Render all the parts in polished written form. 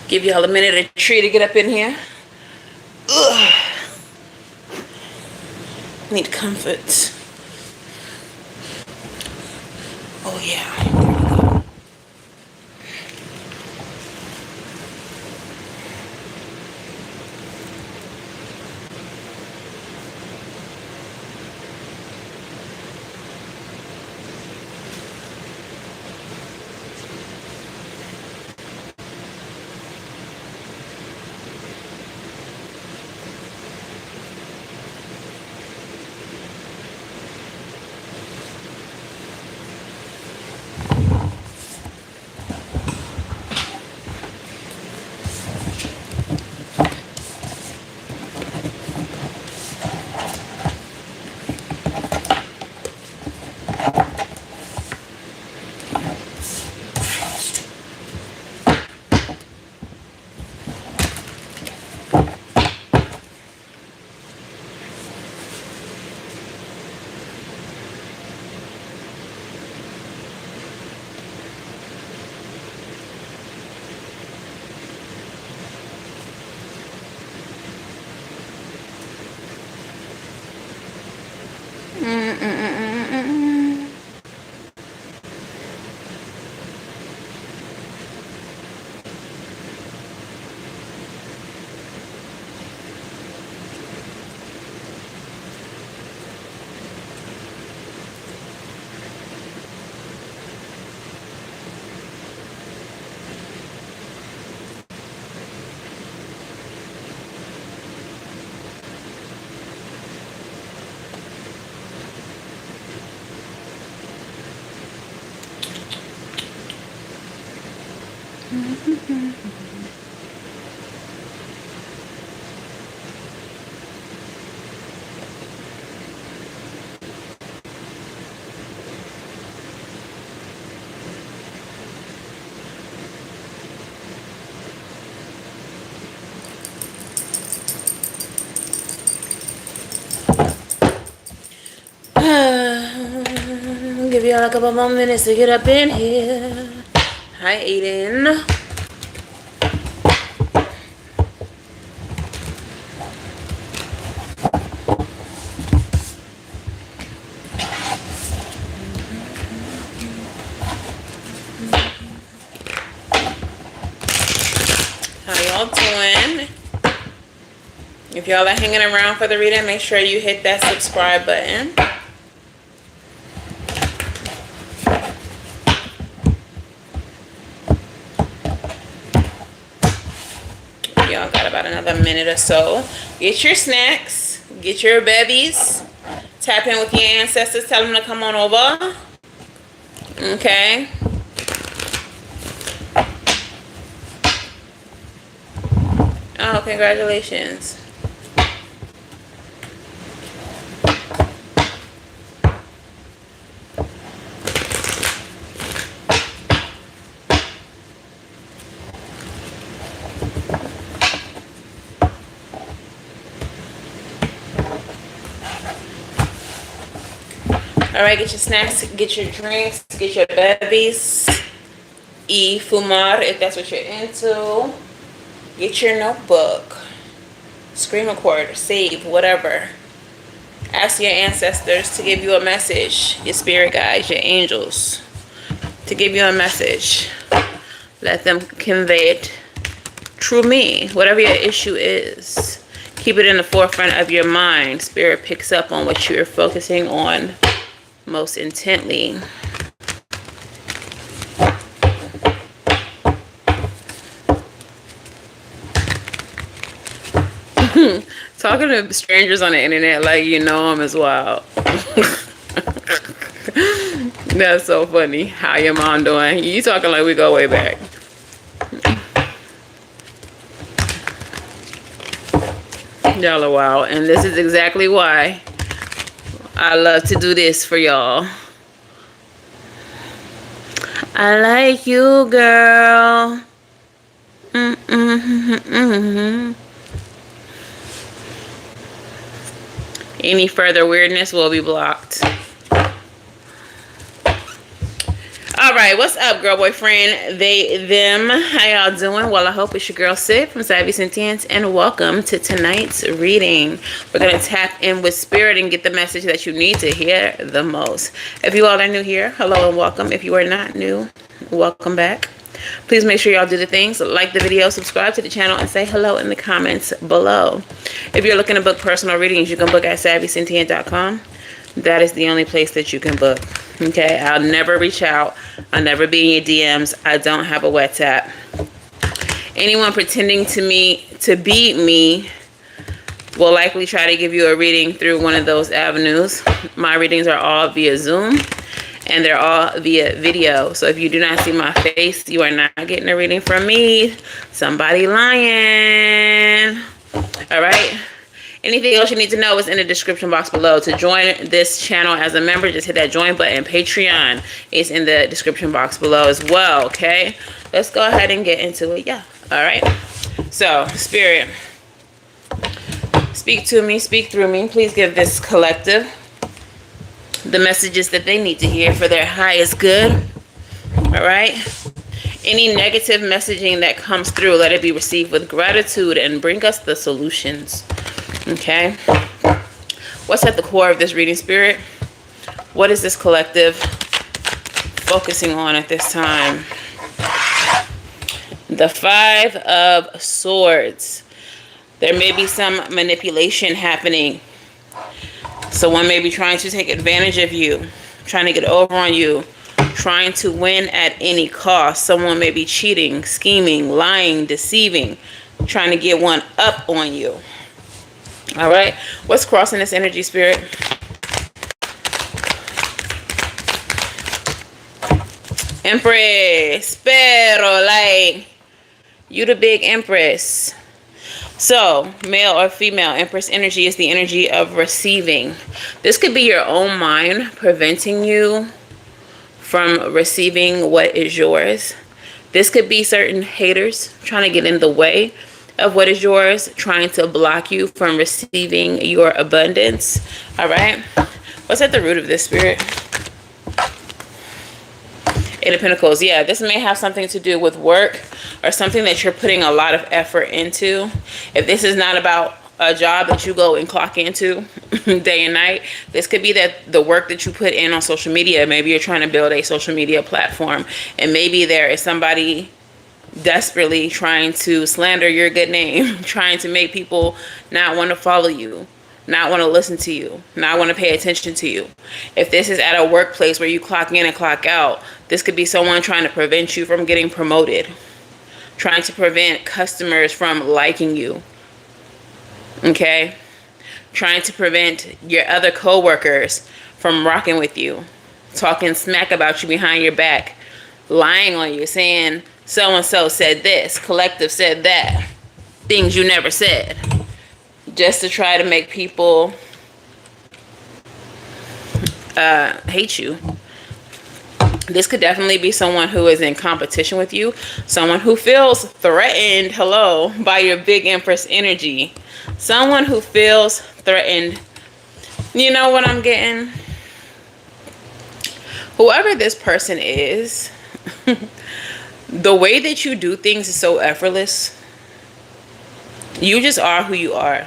Give y'all a minute or tree to get up in here. Ugh. Need comfort. Oh yeah. Give y'all a couple more minutes to get up in here. Hi, Aiden. How y'all doing? If y'all are hanging around for the reading, make sure you hit that subscribe button. Y'all got about another minute or so. Get your snacks. Get your babies. Tap in with your ancestors. Tell them to come on over. Okay. Oh, congratulations. All right, get your snacks, get your drinks, get your bevies, fumar if that's what you're into. Get your notebook, screen record, save, whatever. Ask your ancestors to give you a message, your spirit guides, your angels, to give you a message. Let them convey it through me, whatever your issue is. Keep it in the forefront of your mind. Spirit picks up on what you're focusing on most intently. Talking to strangers on the internet like you know them is wild. That's so funny. How your mom doing? You talking like we go way back. Y'all are wild. And this is exactly why I love to do this for y'all. I like you, girl. Any further weirdness will be blocked. All right, what's up, girl, boyfriend, they, them? How y'all doing? Well, I hope it's your girl Sid from Savy Sentience, and welcome to tonight's reading. We're gonna tap in with spirit and get the message that you need to hear the most. If you all are new here, hello and welcome. If you are not new, welcome back. Please make sure y'all do the things, like the video, subscribe to the channel, and say hello in the comments below. If you're looking to book personal readings, you can book at SavySentient.com. That is the only place that you can book. Okay, I'll never reach out. I'll never be in your DMs. I don't have a WhatsApp. Anyone pretending to be me will likely try to give you a reading through one of those avenues. My readings are all via Zoom, and they're all via video. So if you do not see my face, you are not getting a reading from me. Somebody lying. All right. Anything else you need to know is in the description box below. To join this channel as a member, just hit that join button. Patreon is in the description box below as well, okay? Let's go ahead and get into it. Yeah, all right. So, Spirit, speak to me, speak through me. Please give this collective the messages that they need to hear for their highest good, all right? Any negative messaging that comes through, let it be received with gratitude and bring us the solutions. Okay, what's at the core of this reading, Spirit? What is this collective focusing on at this time? The Five of Swords. There may be some manipulation happening. Someone may be trying to take advantage of you, trying to get over on you, trying to win at any cost. Someone may be cheating, scheming, lying, deceiving, trying to get one up on you. All right, what's crossing this energy, Spirit? Empress, pero like you the big Empress. So male or female, Empress energy is the energy of receiving. This could be your own mind preventing you from receiving what is yours. This could be certain haters trying to get in the way of what is yours, trying to block you from receiving your abundance. All right, what's at the root of this, Spirit? Eight of Pentacles. Yeah, this may have something to do with work or something that you're putting a lot of effort into. If this is not about a job that you go and clock into day and night, this could be that the work that you put in on social media. Maybe you're trying to build a social media platform, and maybe there is somebody desperately trying to slander your good name, trying to make people not want to follow you, not want to listen to you, not want to pay attention to you. If this is at a workplace where you clock in and clock out, this could be someone trying to prevent you from getting promoted, trying to prevent customers from liking you, okay? Trying to prevent your other co-workers from rocking with you, talking smack about you behind your back, lying on you, saying so-and-so said this, collective said that, things you never said, just to try to make people hate you. This could definitely be someone who is in competition with you, someone who feels threatened, hello, by your big Empress energy, someone who feels threatened. You know what I'm getting? Whoever this person is, the way that you do things is so effortless. You just are who you are.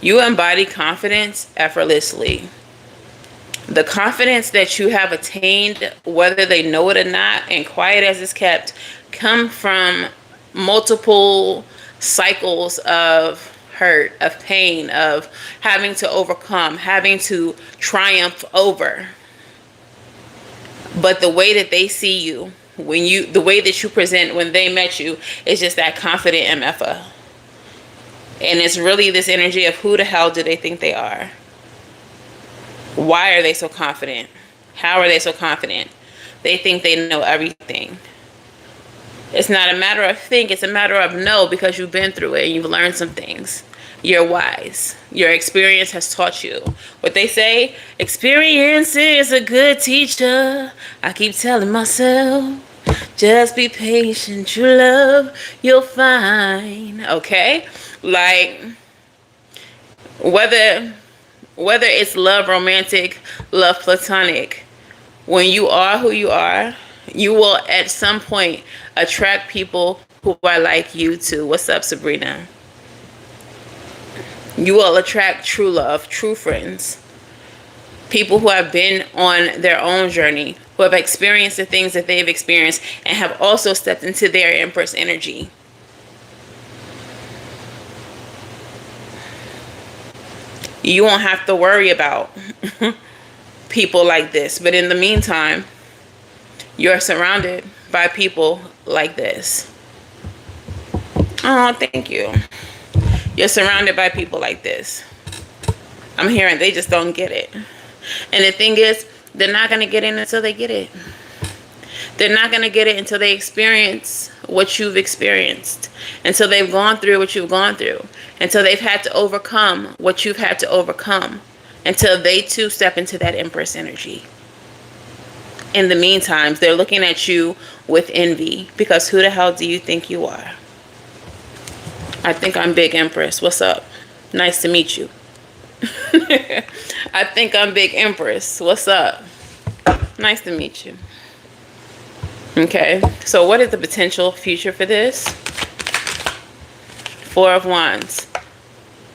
You embody confidence effortlessly. The confidence that you have attained, whether they know it or not, and quiet as it's kept, come from multiple cycles of hurt, of pain, of having to overcome, having to triumph over. But the way that they see you, the way that you present when they met you, is just that confident MFA. And it's really this energy of who the hell do they think they are? Why are they so confident? How are they so confident? They think they know everything. It's not a matter of think, it's a matter of know, because you've been through it and you've learned some things. You're wise. Your experience has taught you. What they say, experience is a good teacher. I keep telling myself, just be patient, true love, you'll find. Okay? Like, whether it's love romantic, love platonic, when you are who you are, you will at some point attract people who are like you too. What's up, Sabrina? You will attract true love, true friends, people who have been on their own journey, who have experienced the things that they've experienced and have also stepped into their Empress energy. You won't have to worry about people like this. But in the meantime, you're surrounded by people like this. Oh, thank you. You're surrounded by people like this. I'm hearing they just don't get it. And the thing is, they're not going to get it until they get it. They're not going to get it until they experience what you've experienced. Until they've gone through what you've gone through. Until they've had to overcome what you've had to overcome. Until they too step into that Empress energy. In the meantime, they're looking at you with envy. Because who the hell do you think you are? I think I'm Big Empress. What's up? Nice to meet you. I think I'm Big Empress. What's up? Nice to meet you. Okay, so what is the potential future for this? Four of Wands.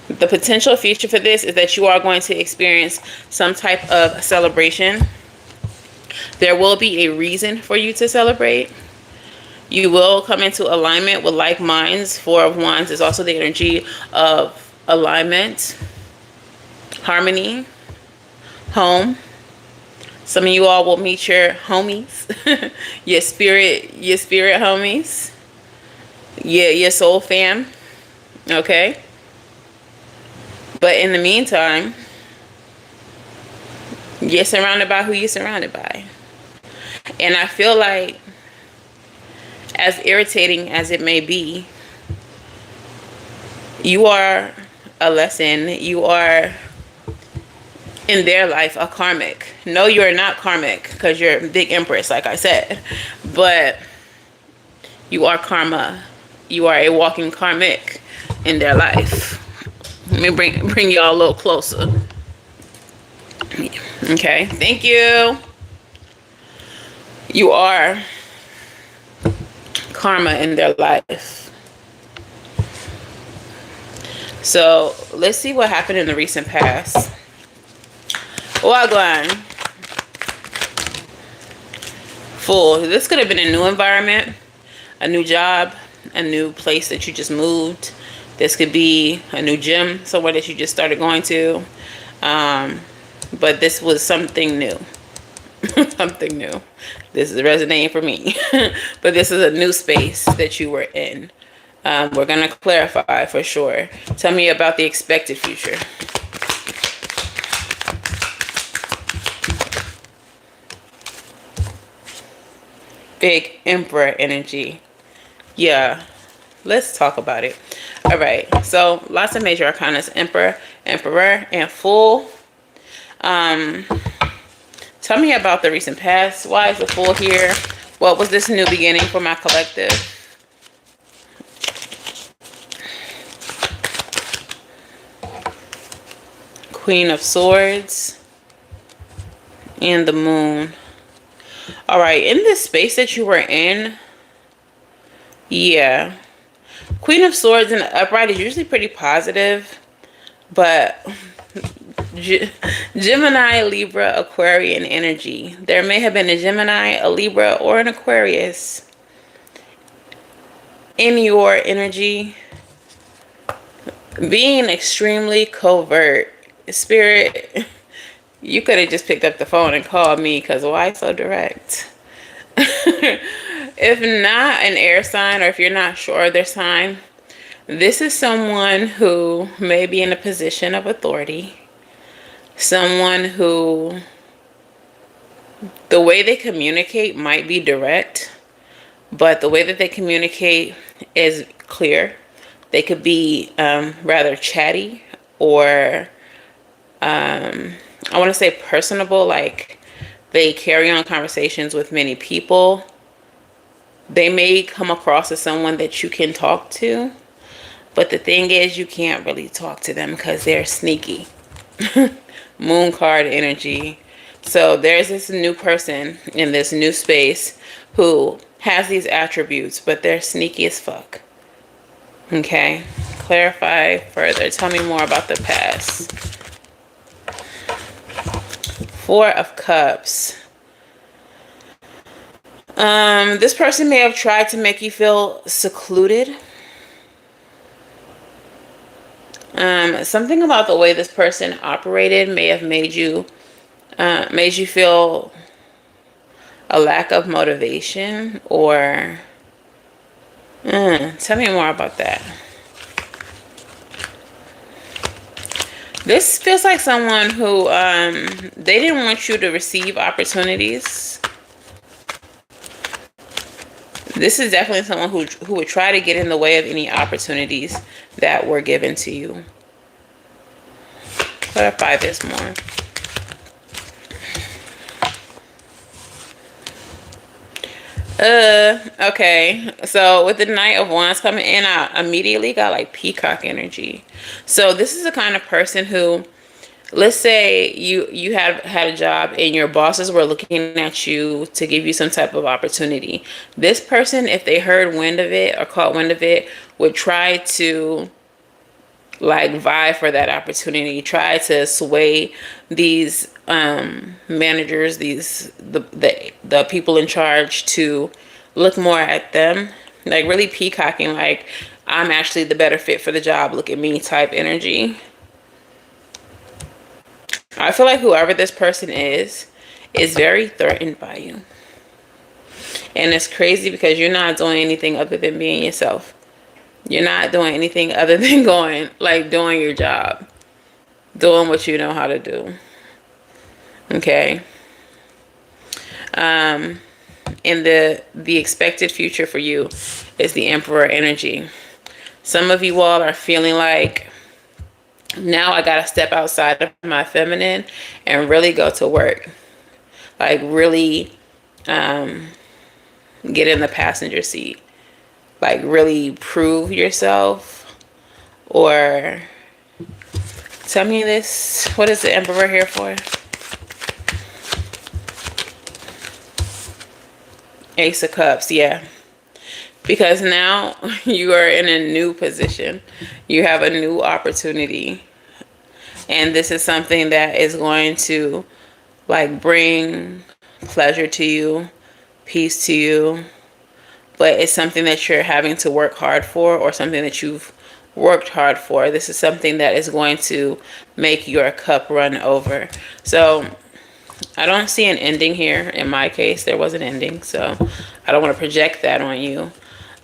The potential future for this is that you are going to experience some type of celebration. There will be a reason for you to celebrate. You will come into alignment with like minds. Four of Wands is also the energy of alignment, harmony, home. Some of you all will meet your homies, your spirit homies, your soul fam. Okay. But in the meantime, you're surrounded by who you're surrounded by. And I feel like, as irritating as it may be, you are a lesson. You are, in their life, a karmic. No, you're not karmic because you're Big Empress, like I said. But you are karma. You are a walking karmic in their life. Let me bring y'all a little closer. Okay, thank you. You are karma in their life. So let's see what happened in the recent past. Wagwan. Fool. This could have been a new environment, a new job, a new place that you just moved. This could be a new gym, somewhere that you just started going to. But this was something new. Something new. This is resonating for me. But this is a new space that you were in. We're going to clarify for sure. Tell me about the expected future. Big Emperor energy. Yeah. Let's talk about it. All right. So lots of major arcanas. Emperor, and Fool. Tell me about the recent past. Why is the Fool here? What was this new beginning for my collective? Queen of Swords and the Moon. All right, in this space that you were in, yeah, Queen of Swords in the upright is usually pretty positive, but Gemini, Libra, Aquarian energy. There may have been a Gemini, a Libra, or an Aquarius in your energy being extremely covert. Spirit, you could have just picked up the phone and called me, because why so direct? If not an air sign, or if you're not sure of their sign, this is someone who may be in a position of authority. Someone who, the way they communicate might be direct, but the way that they communicate is clear. They could be rather chatty, or I want to say personable, like they carry on conversations with many people. They may come across as someone that you can talk to, but the thing is, you can't really talk to them because they're sneaky. Moon card energy. So there's this new person in this new space who has these attributes, but they're sneaky as fuck. Okay, clarify further. Tell me more about the past. Four of Cups. This person may have tried to make you feel secluded. Something about the way this person operated may have made you feel a lack of motivation, or tell me more about that. This feels like someone who they didn't want you to receive opportunities. This is definitely someone who would try to get in the way of any opportunities that were given to you. Clarify this more. Okay. So with the Knight of Wands coming in, I immediately got like peacock energy. So this is the kind of person who, let's say you had a job and your bosses were looking at you to give you some type of opportunity. This person, if they heard wind of it or caught wind of it, would try to like vie for that opportunity, try to sway these managers, the people in charge, to look more at them, like really peacocking, like I'm actually the better fit for the job, look at me type energy. I feel like whoever this person is very threatened by you. And it's crazy because you're not doing anything other than being yourself. You're not doing anything other than doing your job. Doing what you know how to do. Okay. And the expected future for you is the Emperor energy. Some of you all are feeling like, now I gotta step outside of my feminine and really go to work. Like really get in the passenger seat. Like really prove yourself. Or tell me this. What is the Emperor here for? Ace of Cups, yeah. Because now you are in a new position. You have a new opportunity. And this is something that is going to like bring pleasure to you, peace to you. But it's something that you're having to work hard for, or something that you've worked hard for. This is something that is going to make your cup run over. So I don't see an ending here. In my case, there was an ending. So I don't want to project that on you.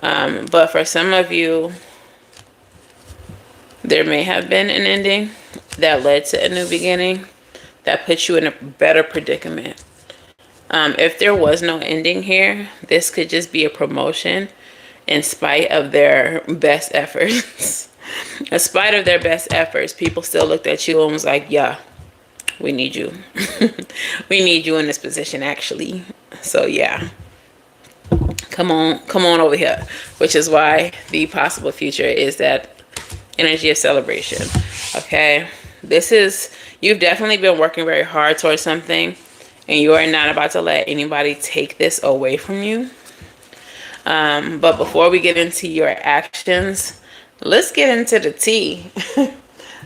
But for some of you, there may have been an ending that led to a new beginning that puts you in a better predicament. If there was no ending here, this could just be a promotion in spite of their best efforts. In spite of their best efforts, people still looked at you and was like, yeah, we need you. We need you in this position, actually. So yeah, come on over here. Which is why the possible future is that energy of celebration. Okay, you've definitely been working very hard towards something, and you are not about to let anybody take this away from you. But before we get into your actions, let's get into the tea.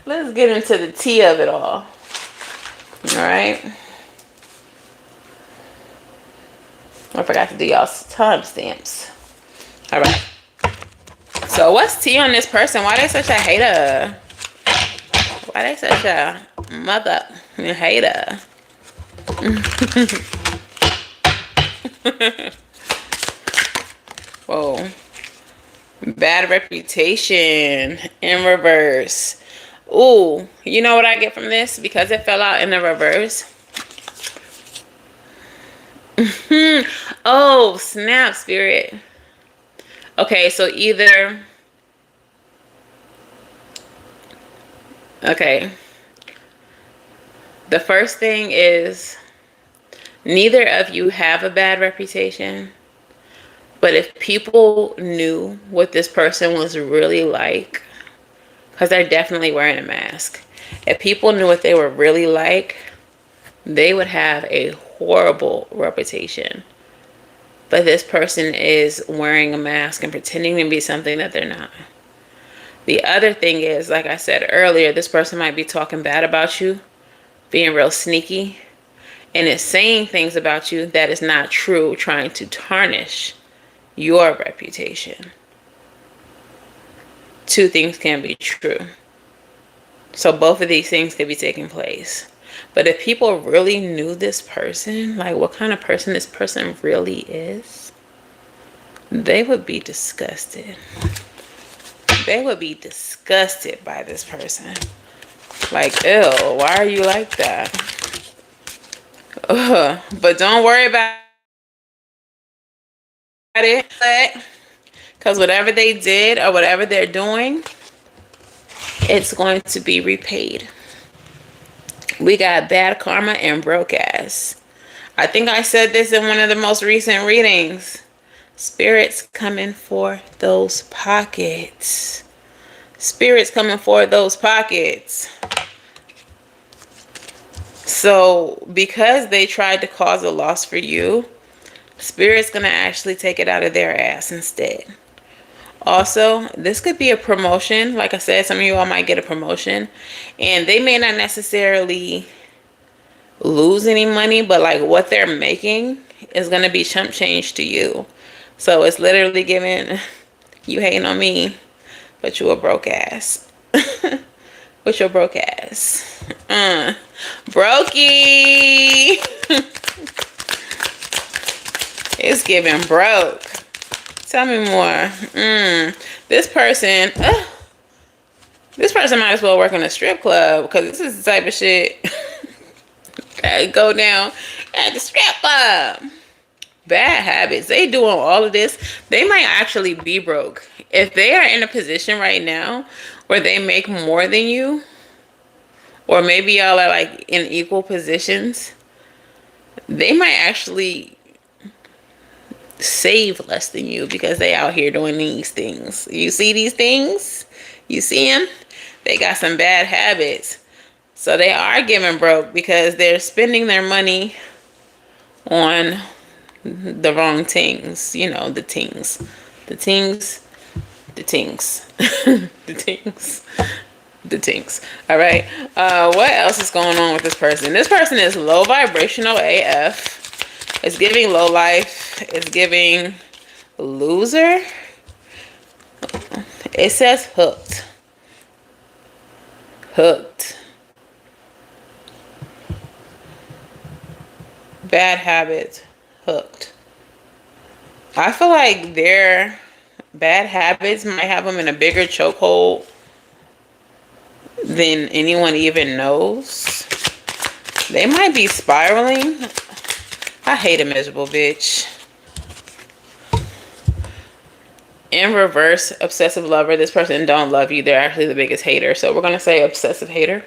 Let's get into the tea of it all. All right. I forgot to do y'all's timestamps. All right. So what's tea on this person? Why they such a hater? Why they such a mother hater? Whoa. Bad reputation in reverse. Ooh, you know what I get from this? Because it fell out in the reverse. Oh, snap, spirit. Okay, so either... Okay. The first thing is, neither of you have a bad reputation. But if people knew what this person was really like, because they're definitely wearing a mask. If people knew what they were really like, they would have a horrible reputation. But this person is wearing a mask and pretending to be something that they're not. The other thing is, like I said earlier, this person might be talking bad about you, being real sneaky, and is saying things about you that is not true, trying to tarnish your reputation. Two things can be true. So both of these things could be taking place. But if people really knew this person, like what kind of person this person really is, they would be disgusted. They would be disgusted by this person. Like, ew, why are you like that? Ugh. But don't worry about it. Because whatever they did or whatever they're doing, it's going to be repaid. We got bad karma and broke ass. I think I said this in one of the most recent readings. Spirits coming for those pockets. Spirits coming for those pockets. So because they tried to cause a loss for you, Spirit's going to actually take it out of their ass instead. Also, this could be a promotion. Like I said, some of you all might get a promotion. And they may not necessarily lose any money, but like what they're making is going to be chump change to you. So it's literally giving, you hating on me, but you a broke ass. With your broke ass. Brokey. It's giving broke. Tell me more. This person might as well work in a strip club, because this is the type of shit that go down at the strip club. Bad habits. They doing all of this. They might actually be broke. If they are in a position right now where they make more than you, or maybe y'all are like in equal positions, they might actually save less than you because they out here doing these things. You see these things? You see them? They got some bad habits. So they are giving broke because they're spending their money on the wrong things. You know, the things. The things. The things. The things. The things. All right. What else is going on with this person? This person is low vibrational AF. It's giving low life. It's giving loser. It says hooked. Hooked. Bad habits. Hooked. I feel like their bad habits might have them in a bigger chokehold than anyone even knows. They might be spiraling. I hate a miserable bitch. In reverse, obsessive lover. This person don't love you. They're actually the biggest hater. So we're going to say obsessive hater.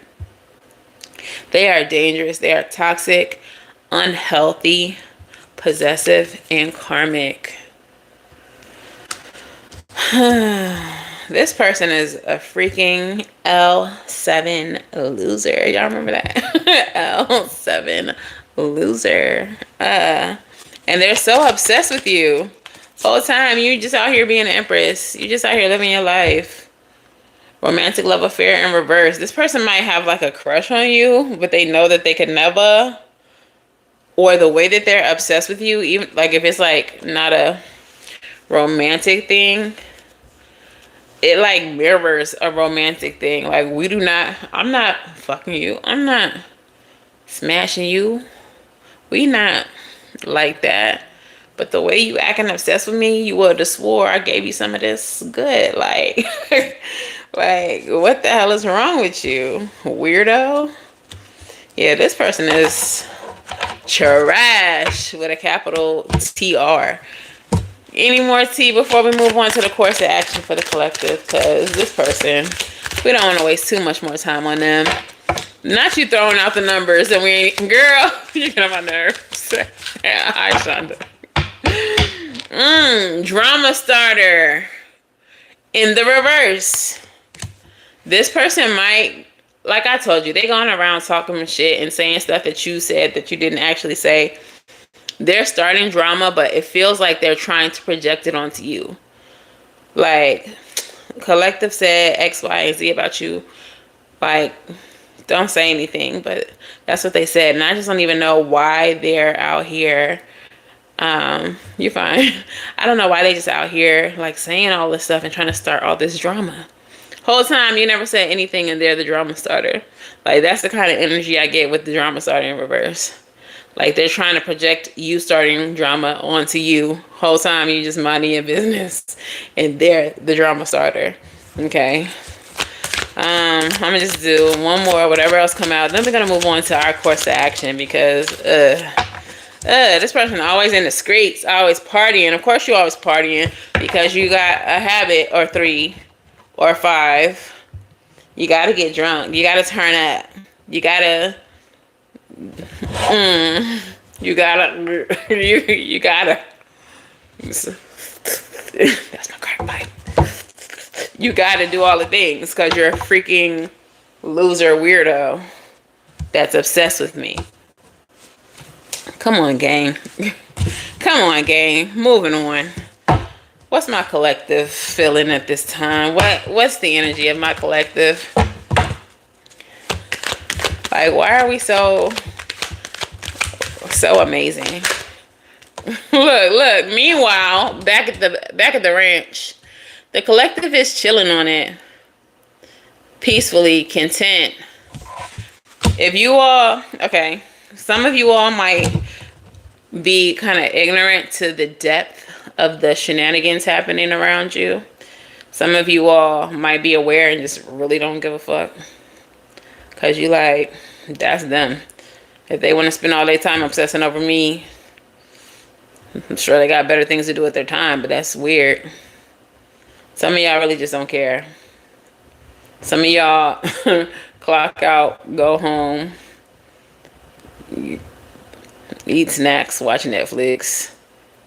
They are dangerous. They are toxic, unhealthy, possessive, and karmic. This person is a freaking L7 loser. Y'all remember that? L7 loser. And they're so obsessed with you. The whole time you just out here being an empress. You just out here living your life. Romantic love affair in reverse. This person might have like a crush on you, but they know that they could never. Or the way that they're obsessed with you, even like if it's like not a romantic thing, it like mirrors a romantic thing. Like I'm not fucking you. I'm not smashing you. We not like that. But the way you acting obsessed with me, you would have swore I gave you some of this good. Like, like what the hell is wrong with you, weirdo? Yeah, this person is trash with a capital TR. Any more tea before we move on to the course of action for the collective? Because this person, we don't want to waste too much more time on them. Not you throwing out the numbers and we ain't, girl, you get on my nerves. Yeah, hi, Shonda. Drama starter in the reverse. This person might like I told you, they going around talking shit and saying stuff that you said that you didn't actually say. They're starting drama, but it feels like they're trying to project it onto you. Like, collective said X, Y, and Z about you. Like, don't say anything, but that's what they said. And I just don't even know why they're out here. You're fine. I don't know why they just out here like saying all this stuff and trying to start all this drama. Whole time you never said anything and they're the drama starter. Like, that's the kind of energy I get with the drama starter in reverse. Like, they're trying to project you starting drama onto you. Whole time you just minding your business and they're the drama starter. Okay. I'm gonna just do one more, whatever else come out. Then we're gonna move on to our course of action because this person always in the streets, always partying. Of course you always partying because you got a habit or 3 or 5. You gotta get drunk. You gotta turn up. You gotta you gotta you gotta that's my crack pipe. You gotta do all the things because you're a freaking loser weirdo that's obsessed with me. Come on, gang. Come on, gang. Moving on. What's my collective feeling at this time? What's the energy of my collective? Like, why are we so amazing? Look. Meanwhile, back at the ranch, the collective is chilling on it, peacefully, content. If you all, okay, some of you all might be kind of ignorant to the depth of the shenanigans happening around you. Some of you all might be aware and just really don't give a fuck. Because you like, that's them. If they want to spend all their time obsessing over me, I'm sure they got better things to do with their time, but that's weird. Some of y'all really just don't care. Some of y'all clock out, go home, eat snacks, watch Netflix,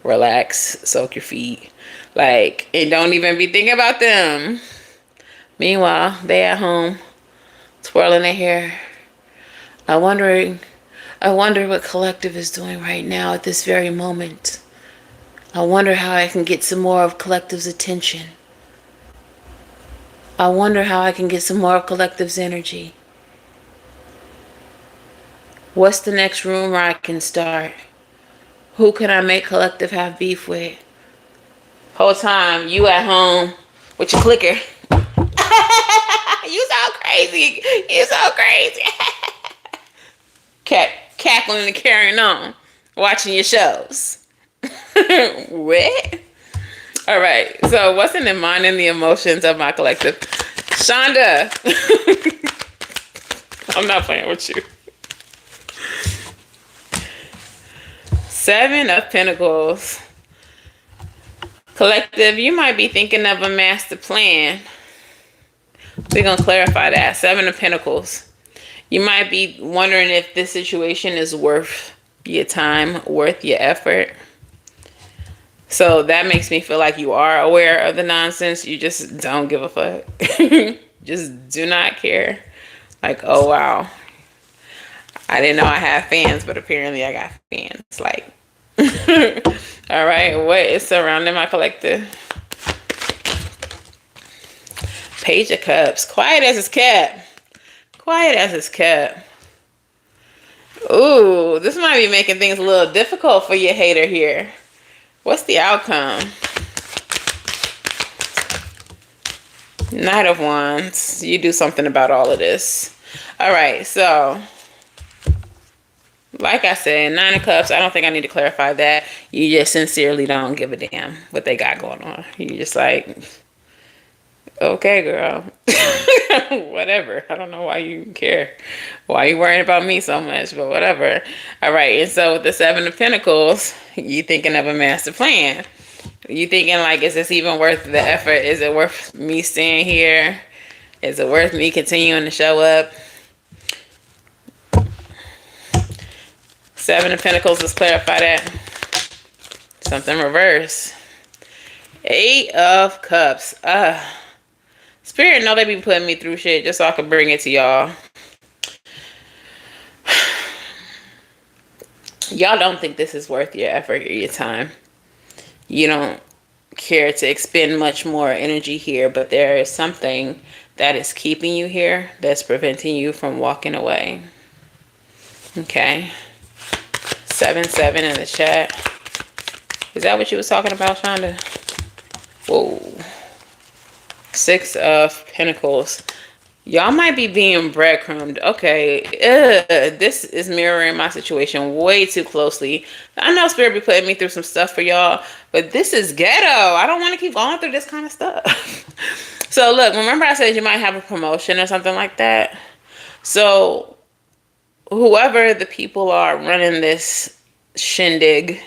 relax, soak your feet. Like, and don't even be thinking about them. Meanwhile, they at home, twirling their hair. I wonder what collective is doing right now at this very moment. I wonder how I can get some more of collective's attention. I wonder how I can get some more of collective's energy. What's the next rumor I can start? Who can I make collective have beef with? Whole time you at home with your clicker. You so crazy. You so crazy. Cackling and carrying on. Watching your shows. What? All right. So what's in the mind and the emotions of my collective? Shonda. I'm not playing with you. 7 of Pentacles. Collective, you might be thinking of a master plan. We're going to clarify that. 7 of Pentacles. You might be wondering if this situation is worth your time, worth your effort. So that makes me feel like you are aware of the nonsense. You just don't give a fuck. Just do not care. Like, oh, wow. I didn't know I had fans, but apparently I got fans. Like, all right, what is surrounding my collective? Page of Cups. Quiet as it's kept. Quiet as it's kept. Ooh, this might be making things a little difficult for your hater here. What's the outcome? Knight of Wands. You do something about all of this. All right, so like I said, 9 of Cups. I don't think I need to clarify that. You just sincerely don't give a damn what they got going on. You just like, okay, girl. Whatever. I don't know why you care. Why you worrying about me so much, but whatever. All right, and so with the 7 of Pentacles, you thinking of a master plan. You thinking like, is this even worth the effort? Is it worth me staying here? Is it worth me continuing to show up? 7 of Pentacles, let's clarify that. Something reverse. 8 of Cups. Spirit know they be putting me through shit just so I can bring it to y'all. Y'all don't think this is worth your effort or your time. You don't care to expend much more energy here, but there is something that is keeping you here that's preventing you from walking away. Okay. 7-7 in the chat. Is that what you was talking about, Shonda? Whoa. 6 of Pentacles. Y'all might be being breadcrumbed. Okay. This is mirroring my situation way too closely. I know Spirit be putting me through some stuff for y'all, but this is ghetto. I don't want to keep going through this kind of stuff. So look, remember I said you might have a promotion or something like that? So whoever the people are running this shindig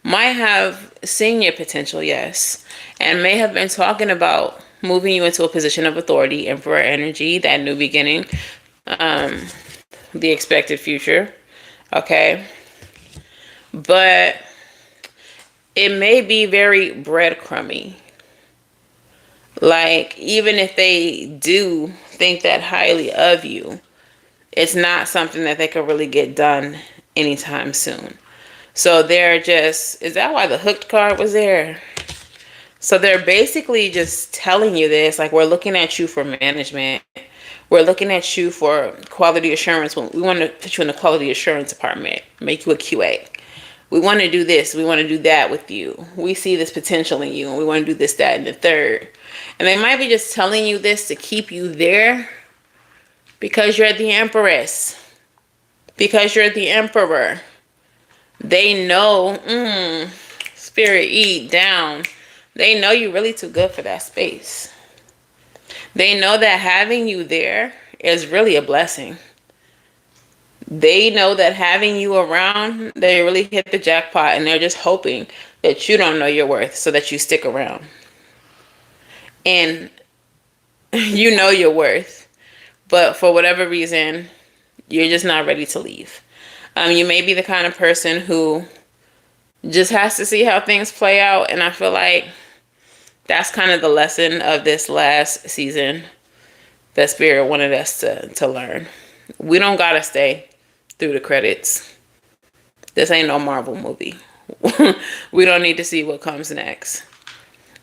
might have seen your potential, yes, and may have been talking about moving you into a position of authority, Emperor energy, that new beginning, the expected future, okay? But it may be very breadcrumby. Like, even if they do think that highly of you, it's not something that they could really get done anytime soon. So they're just, is that why the hooked card was there? So they're basically just telling you this, like, we're looking at you for management. We're looking at you for quality assurance. We want to put you in the quality assurance department, make you a QA. We want to do this. We want to do that with you. We see this potential in you, and we want to do this, that, and the third. And they might be just telling you this to keep you there because you're the Empress. Because you're the Emperor. They know, Spirit, eat down. They know you're really too good for that space. They know that having you there is really a blessing. They know that having you around, they really hit the jackpot, and they're just hoping that you don't know your worth so that you stick around. And you know your worth, but for whatever reason, you're just not ready to leave. You may be the kind of person who just has to see how things play out, and I feel like that's kind of the lesson of this last season that Spirit wanted us to learn. We don't gotta stay through the credits. This ain't no Marvel movie. We don't need to see what comes next.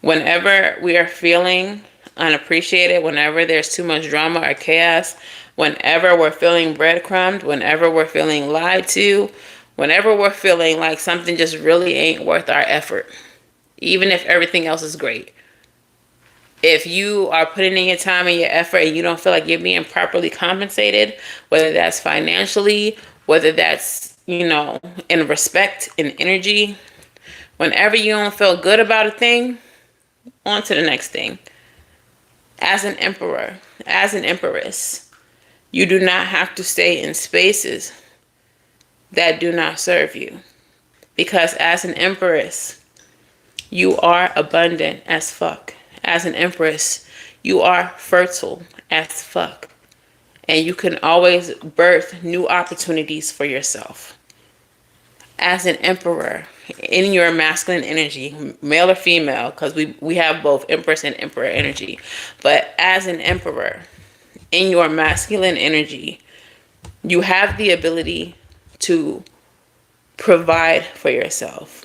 Whenever we are feeling unappreciated, whenever there's too much drama or chaos, whenever we're feeling breadcrumbed, whenever we're feeling lied to, whenever we're feeling like something just really ain't worth our effort, even if everything else is great. If you are putting in your time and your effort and you don't feel like you're being properly compensated, whether that's financially, whether that's, in respect, in energy, whenever you don't feel good about a thing, on to the next thing. As an emperor, as an empress, you do not have to stay in spaces that do not serve you. Because as an empress, you are abundant as fuck. As an empress, you are fertile as fuck. And you can always birth new opportunities for yourself. As an emperor, in your masculine energy, male or female, because we have both empress and emperor energy. But as an emperor, in your masculine energy, you have the ability to provide for yourself,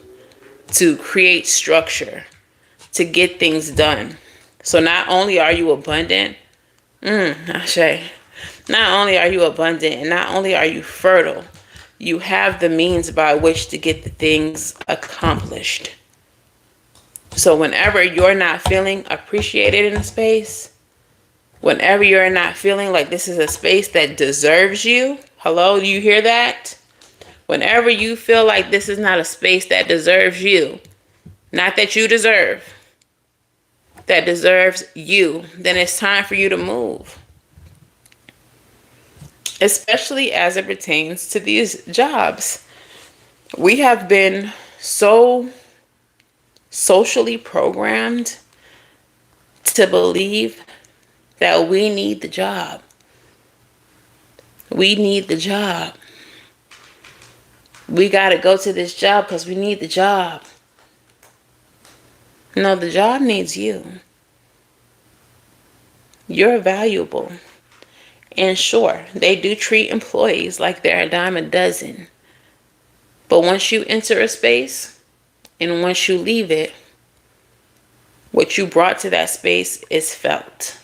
to create structure, to get things done. So not only are you abundant, not only are you abundant and not only are you fertile, you have the means by which to get the things accomplished. So whenever you're not feeling appreciated in a space, whenever you're not feeling like this is a space that deserves you, hello, do you hear that? Whenever you feel like this is not a space that deserves you, not that you deserve, that deserves you, then it's time for you to move. Especially as it pertains to these jobs. We have been so socially programmed to believe that we need the job. We need the job. We got to go to this job because we need the job. No, the job needs you. You're valuable. And sure, they do treat employees like they're a dime a dozen. But once you enter a space and once you leave it, what you brought to that space is felt.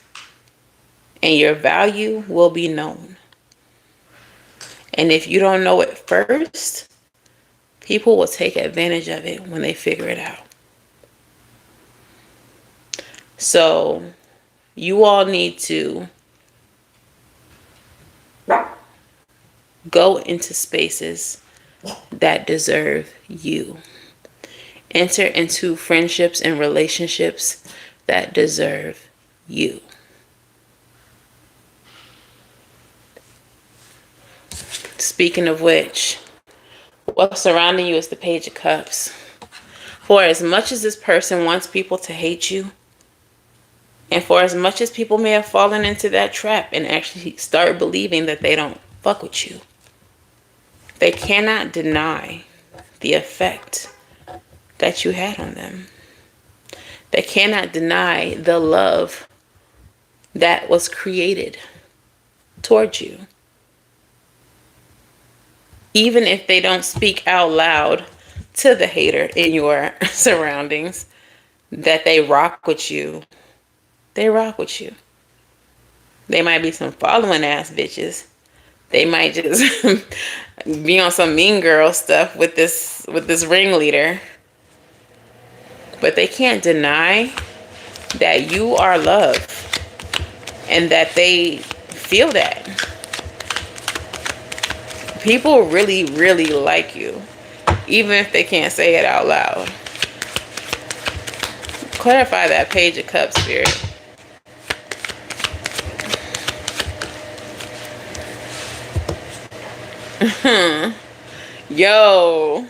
And your value will be known. And if you don't know it first, people will take advantage of it when they figure it out. So you all need to go into spaces that deserve you. Enter into friendships and relationships that deserve you. Speaking of which, what's surrounding you is the Page of Cups. For as much as this person wants people to hate you, and for as much as people may have fallen into that trap and actually start believing that they don't fuck with you, they cannot deny the effect that you had on them. They cannot deny the love that was created towards you. Even if they don't speak out loud to the hater in your surroundings, that they rock with you. They rock with you. They might be some following ass bitches. They might just be on some mean girl stuff with this ringleader. But they can't deny that you are loved and that they feel that. People really, really like you, even if they can't say it out loud. Clarify that Page of Cups, Spirit. Yo.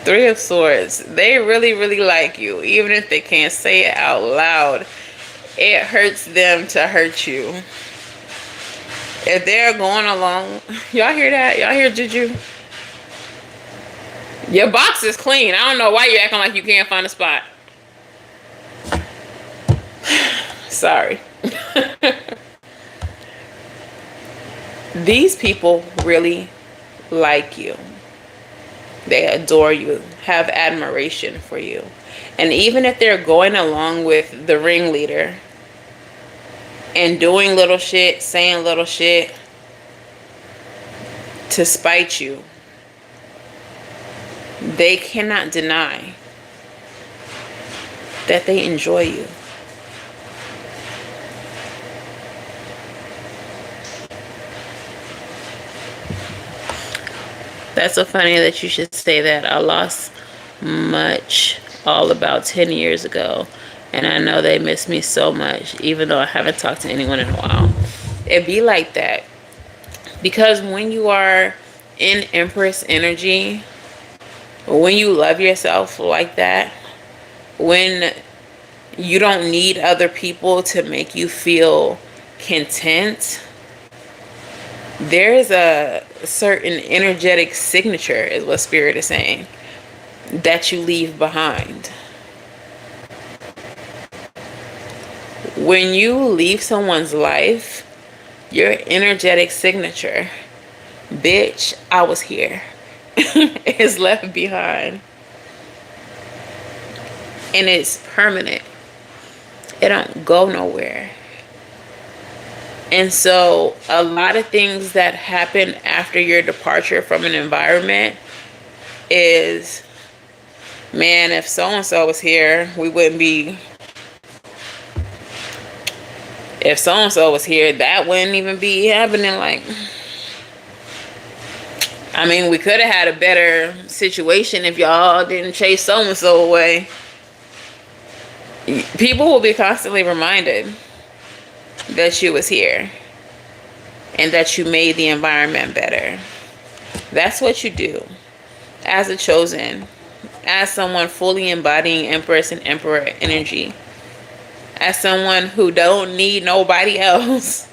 Three of Swords. They really, really like you. Even if they can't say it out loud, it hurts them to hurt you. If they're going along, y'all hear that? Y'all hear Juju? Your box is clean. I don't know why you're acting like you can't find a spot. Sorry. These people really like you. They adore you, have admiration for you. And even if they're going along with the ringleader and doing little shit, saying little shit to spite you, they cannot deny that they enjoy you. That's so funny that you should say that. I lost much all about 10 years ago. And I know they miss me so much, even though I haven't talked to anyone in a while. It be like that. Because when you are in Empress energy, when you love yourself like that, when you don't need other people to make you feel content, there is a certain energetic signature, is what Spirit is saying, that you leave behind. When you leave someone's life, your energetic signature, bitch, I was here, is left behind. And it's permanent. It don't go nowhere. And so a lot of things that happen after your departure from an environment is, man, if so-and-so was here, we wouldn't be, if so-and-so was here, that wouldn't even be happening. Like, I mean, we could have had a better situation if y'all didn't chase so-and-so away. People will be constantly reminded that you was here and that you made the environment better. That's what you do as a chosen, as someone fully embodying Empress and Emperor energy, as someone who don't need nobody else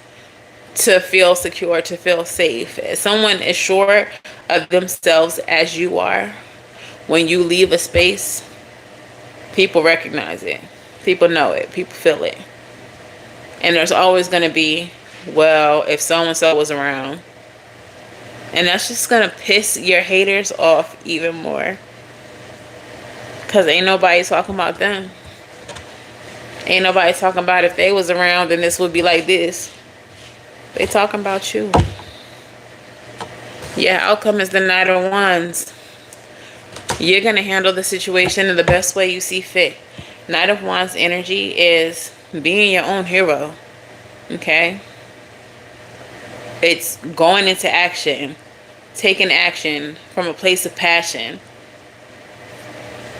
to feel secure, to feel safe, as someone as sure of themselves as you are. When you leave a space, people recognize it, people know it, people feel it. And there's always going to be, well, if so-and-so was around, And that's just gonna piss your haters off even more. Cause ain't nobody talking about them. Ain't nobody talking about if they was around then this would be like this. They talking about you. Your outcome is the Knight of Wands. You're gonna handle the situation in the best way you see fit. Knight of Wands energy is being your own hero. Okay? It's going into action. Taking action from a place of passion.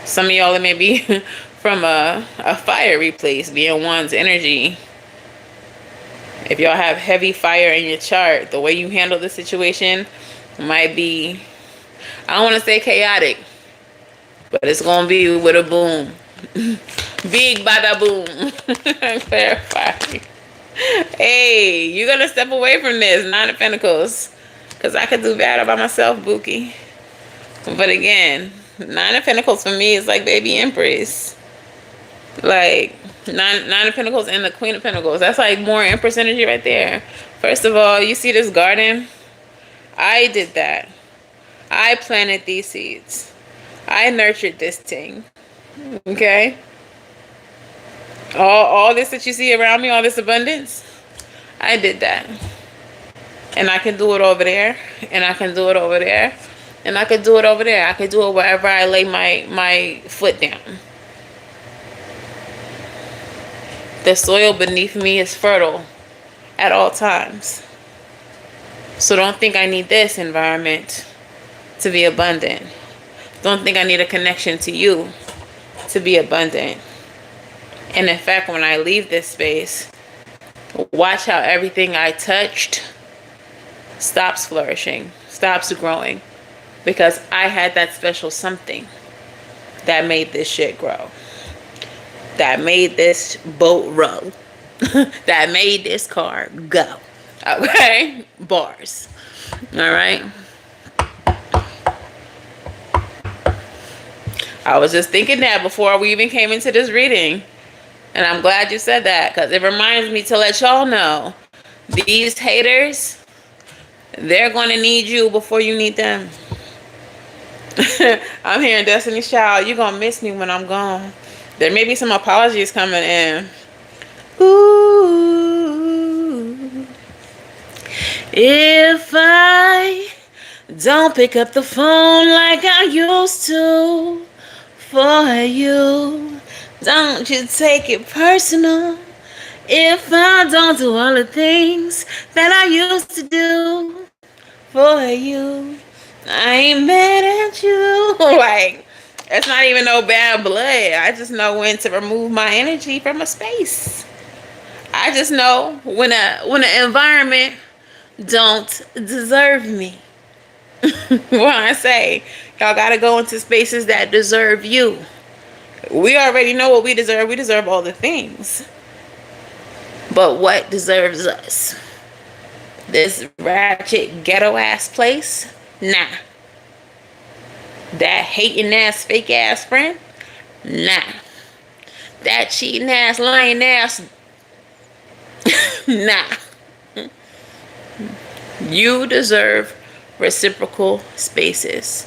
Some of y'all, it may be from a fiery place, being Wands energy. If y'all have heavy fire in your chart, the way you handle the situation might be, I don't want to say chaotic, but it's going to be with a boom. Big bada boom. Clarify. Hey, you're going to step away from this, Nine of Pentacles. Because I could do better by myself, Bookie. But again, Nine of Pentacles for me is like baby Empress. Like, Nine of Pentacles and the Queen of Pentacles. That's like more Empress energy right there. First of all, you see this garden? I did that. I planted these seeds. I nurtured this thing. Okay? All this that you see around me, all this abundance, I did that. And I can do it over there. And I can do it over there. And I can do it over there. I can do it wherever I lay my foot down. The soil beneath me is fertile at all times. So don't think I need this environment to be abundant. Don't think I need a connection to you to be abundant. And in fact, when I leave this space, watch how everything I touched stops flourishing, stops growing. Because I had that special something that made this shit grow. That made this boat row. That made this car go. Okay? Bars. Alright? I was just thinking that before we even came into this reading. And I'm glad you said that. Because it reminds me to let y'all know. These haters, they're going to need you before you need them. I'm hearing Destiny's Child. You're going to miss me when I'm gone. There may be some apologies coming in. Ooh. If I don't pick up the phone like I used to for you, don't you take it personal. If I don't do all the things that I used to do for you, I ain't mad at you. Like, it's not even no bad blood. I just know when to remove my energy from a space. I just know when an environment don't deserve me. What I say, y'all gotta go into spaces that deserve you. We already know what we deserve. We deserve all the things. But what deserves us? This ratchet ghetto ass place? Nah. That hating ass fake ass friend? Nah. That cheating ass lying ass? Nah. You deserve reciprocal spaces.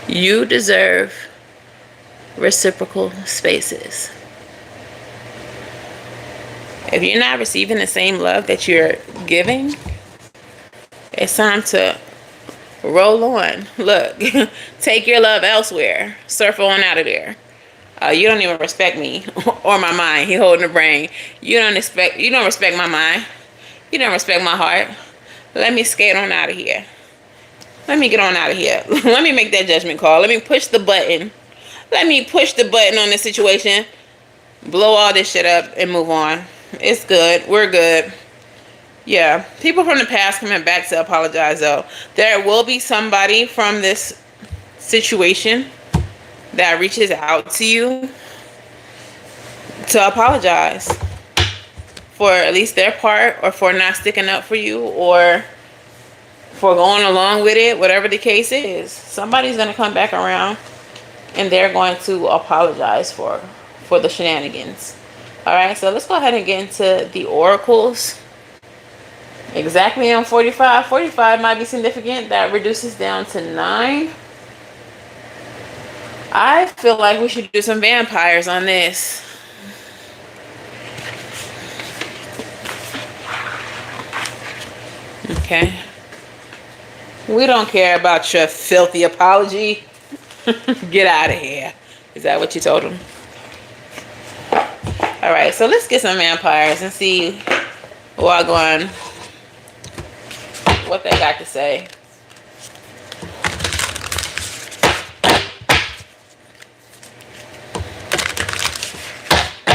You deserve reciprocal spaces. If you're not receiving the same love that you're giving, it's time to roll on. Look, take your love elsewhere. Surf on out of there. You don't even respect me or my mind. He holding the brain. You don't respect my mind. You don't respect my heart. Let me skate on out of here. Let me get on out of here. Let me make that judgment call. Let me push the button. Let me push the button on this situation. Blow all this shit up and move on. It's good. We're good. Yeah. People from the past coming back to apologize, though. There will be somebody from this situation that reaches out to you to apologize for at least their part, or for not sticking up for you, or for going along with it, whatever the case is. Somebody's going to come back around and they're going to apologize for the shenanigans. All right, so let's go ahead and get into the oracles Exactly on 45. 45 might be significant. That reduces down to 9. I feel like we should do some vampires on this. Okay. We don't care about your filthy apology. Get out of here. Is that what you told him? All right, so let's get some vampires and see what they got to say.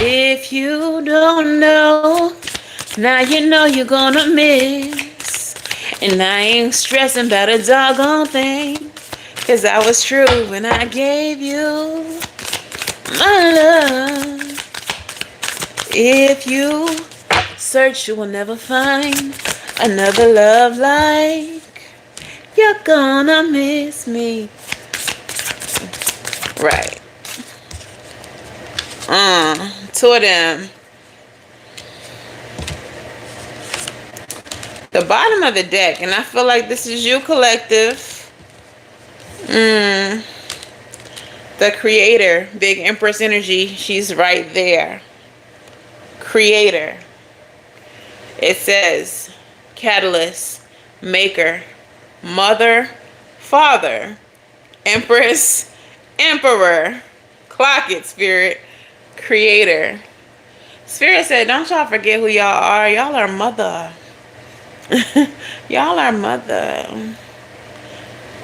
If you don't know, now you know you're gonna miss. And I ain't stressing about a doggone thing, 'cause that was true when I gave you my love. If you search, you will never find another love like you're gonna miss me. Right. Two of them. The bottom of the deck, and I feel like this is you, collective. The creator, big Empress energy, she's right there. Creator. It says catalyst, maker, mother, father, Empress, emperor. Clock it, Spirit. Creator. Spirit said, don't y'all forget who y'all are. Y'all are mother. Y'all are mother.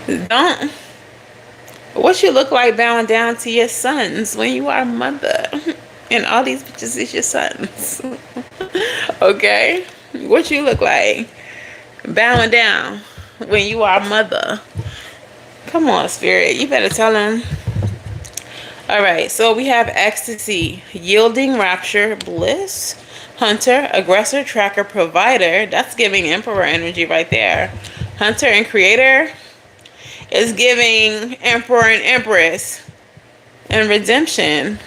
Don't. What you look like bowing down to your sons when you are mother. And all these bitches is your sons. Okay? What you look like bowing down when you are mother. Come on, Spirit. You better tell them. All right, so we have ecstasy, yielding, rapture, bliss, hunter, aggressor, tracker, provider. That's giving emperor energy right there. Hunter and creator is giving emperor and empress. And redemption.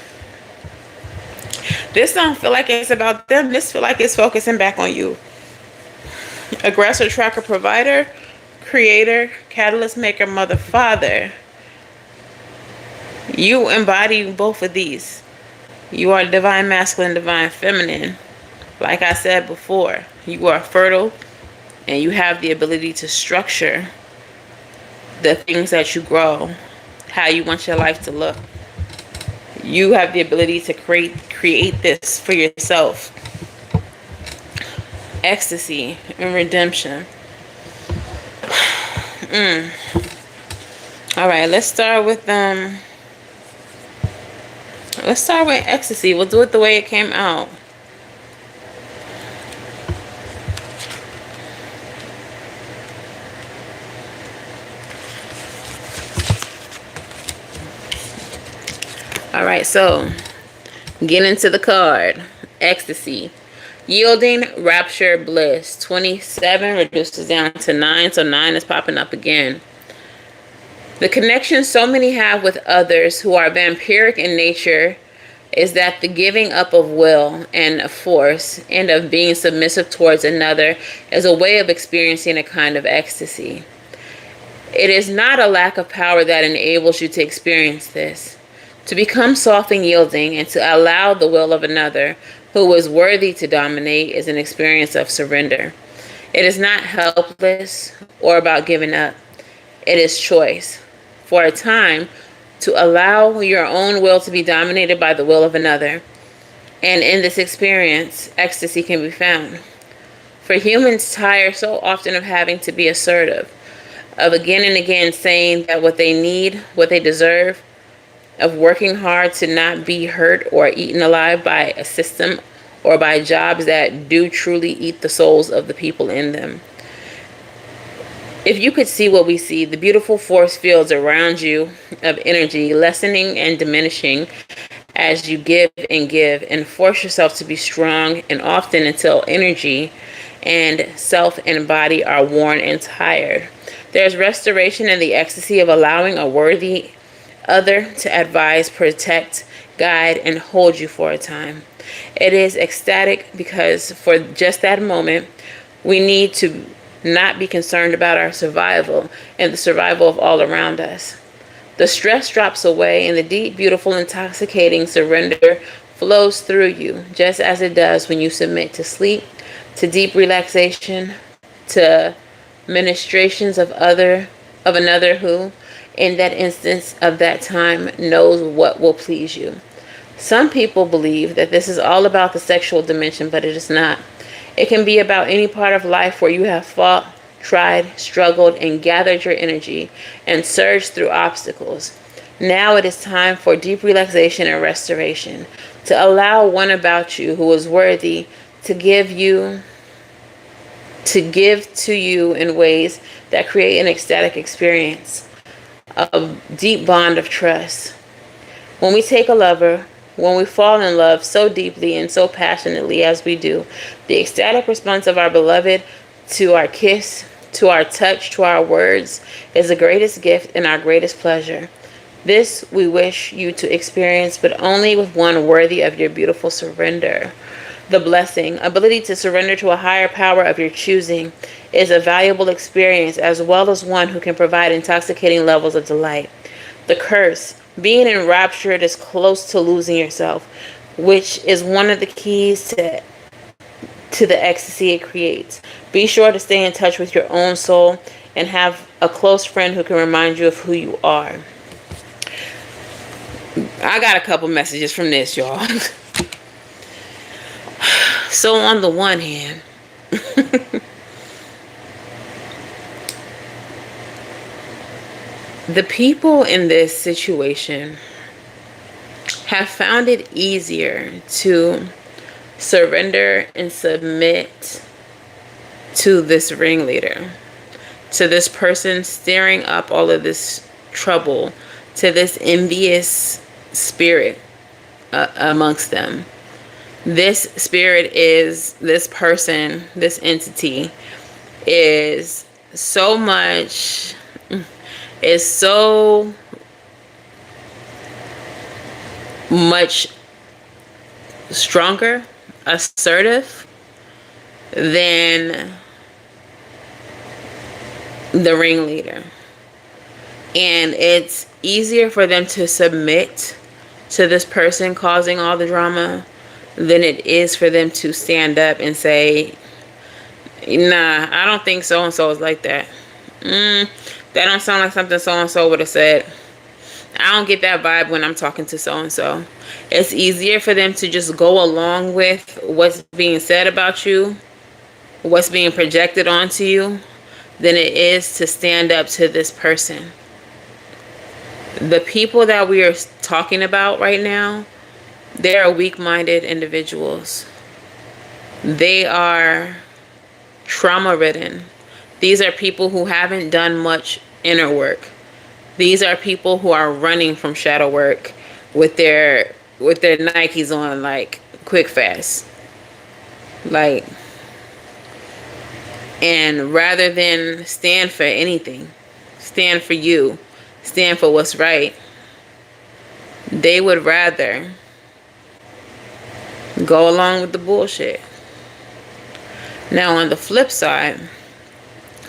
This don't feel like it's about them. This feel like it's focusing back on you. Aggressor, tracker, provider, creator, catalyst, maker, mother, father. You embody both of these. You are divine masculine, divine feminine. Like I said before, you are fertile and you have the ability to structure the things that you grow, how you want your life to look. You have the ability to create this for yourself. Ecstasy and redemption. All right, let's start with ecstasy. We'll do it the way it came out. All right, so get into the card. Ecstasy. Yielding, rapture, bliss. 27 reduces down to 9, so 9 is popping up again. The connection so many have with others who are vampiric in nature is that the giving up of will and of force and of being submissive towards another is a way of experiencing a kind of ecstasy. It is not a lack of power that enables you to experience this. To become soft and yielding and to allow the will of another who is worthy to dominate is an experience of surrender. It is not helpless or about giving up. It is choice. For a time, to allow your own will to be dominated by the will of another. And in this experience, ecstasy can be found. For humans tire so often of having to be assertive, of again and again saying that what they need, what they deserve, of working hard to not be hurt or eaten alive by a system or by jobs that do truly eat the souls of the people in them. If you could see what we see, the beautiful force fields around you of energy lessening and diminishing as you give and force yourself to be strong, and often until energy and self and body are worn and tired. There's restoration in the ecstasy of allowing a worthy other to advise, protect, guide, and hold you for a time. It is ecstatic because for just that moment, We need to not be concerned about our survival and the survival of all around us. The stress drops away and the deep, beautiful, intoxicating surrender flows through you, just as it does when you submit to sleep, to deep relaxation, to ministrations of another who, in that instance of that time, knows what will please you. Some people believe that this is all about the sexual dimension, but it is not. It can be about any part of life where you have fought, tried, struggled, and gathered your energy and surged through obstacles. Now it is time for deep relaxation and restoration, to allow one about you who is worthy to give to you in ways that create an ecstatic experience, a deep bond of trust. When we take a lover, when we fall in love so deeply and so passionately as we do, the ecstatic response of our beloved to our kiss, to our touch, to our words is the greatest gift and our greatest pleasure. This we wish you to experience, but only with one worthy of your beautiful surrender. The blessing, ability to surrender to a higher power of your choosing, is a valuable experience as well as one who can provide intoxicating levels of delight. The curse, being enraptured is close to losing yourself, which is one of the keys to the ecstasy it creates. Be sure to stay in touch with your own soul and have a close friend who can remind you of who you are. I got a couple messages from this, y'all. So on the one hand, the people in this situation have found it easier to surrender and submit to this ringleader, to this person stirring up all of this trouble, to this envious spirit amongst them. This spirit is, this person, this entity is so much, is so much stronger, assertive than the ringleader. And it's easier for them to submit to this person causing all the drama than it is for them to stand up and say, nah, I don't think so-and-so is like that. That don't sound like something so-and-so would have said. I don't get that vibe when I'm talking to so-and-so. It's easier for them to just go along with what's being said about you, what's being projected onto you, than it is to stand up to this person. The people that we are talking about right now, they are weak-minded individuals. They are trauma-ridden. These are people who haven't done much inner work. These are people who are running from shadow work with their Nikes on, like, quick fast. Like, and rather than stand for anything, stand for you, stand for what's right, they would rather go along with the bullshit. Now, on the flip side,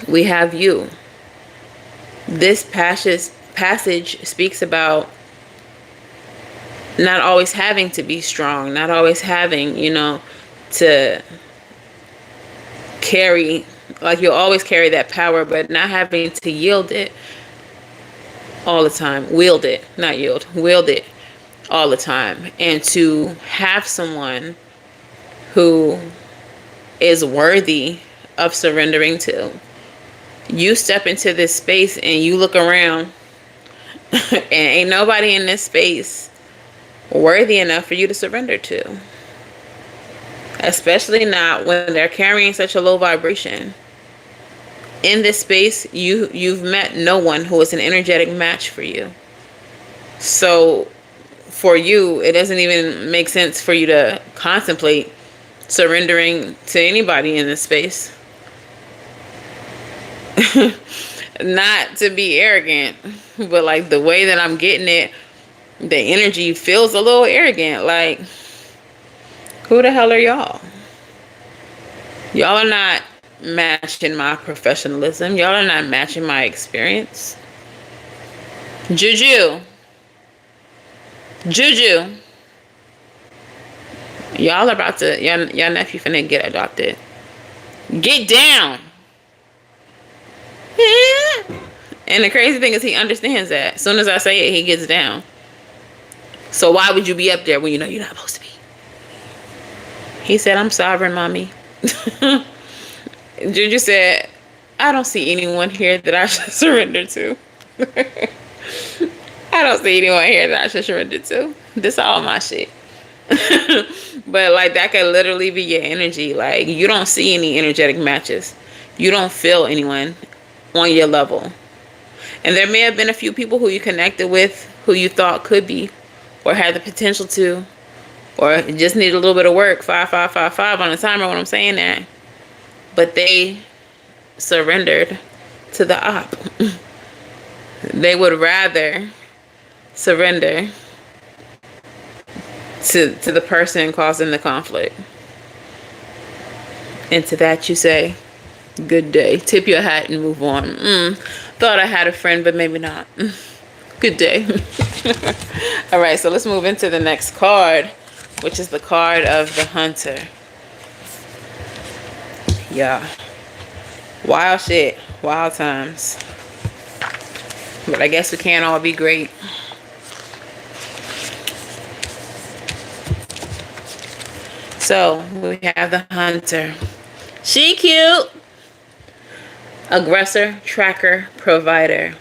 we have you. This passage speaks about not always having to be strong, not always having, to carry, like you'll always carry that power, but not having to yield it all the time. Wield it, not yield, wield it all the time. And to have someone who is worthy of surrendering to. You step into this space and you look around and ain't nobody in this space worthy enough for you to surrender to. Especially not when they're carrying such a low vibration. In this space, you've met no one who is an energetic match for you. So for you, it doesn't even make sense for you to contemplate surrendering to anybody in this space. Not to be arrogant, but like the way that I'm getting it, the energy feels a little arrogant. Like, who the hell are y'all? Y'all are not matching my professionalism. Y'all are not matching my experience. Juju. Juju. Y'all are about to, y'all nephew finna get adopted. Get down. Yeah. And the crazy thing is he understands that. As soon as I say it, he gets down. So why would you be up there when you know you're not supposed to be? He said, I'm sovereign, mommy. Juju said, I don't see anyone here that I should surrender to. I don't see anyone here that I should surrender to. This all my shit. But like that could literally be your energy. Like you don't see any energetic matches. You don't feel anyone on your level. And there may have been a few people who you connected with who you thought could be or had the potential to, or just need a little bit of work, 5 on the timer when I'm saying that. But they surrendered to the op. They would rather surrender to the person causing the conflict. And to that you say, good day. Tip your hat and move on. Thought I had a friend, but maybe not. Good day. All right, so let's move into the next card, which is the card of the Hunter. Yeah. Wild shit. Wild times. But I guess we can't all be great. So we have the Hunter. She cute. Aggressor, tracker, provider.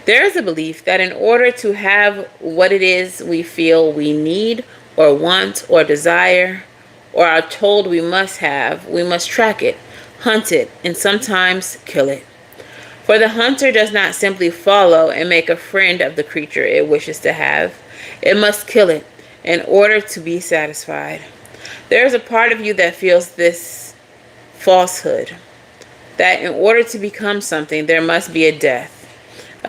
There is a belief that in order to have what it is we feel we need or want or desire or are told we must have, we must track it, hunt it, and sometimes kill it. For the hunter does not simply follow and make a friend of the creature it wishes to have. It must kill it in order to be satisfied. There is a part of you that feels this falsehood, that in order to become something, there must be a death,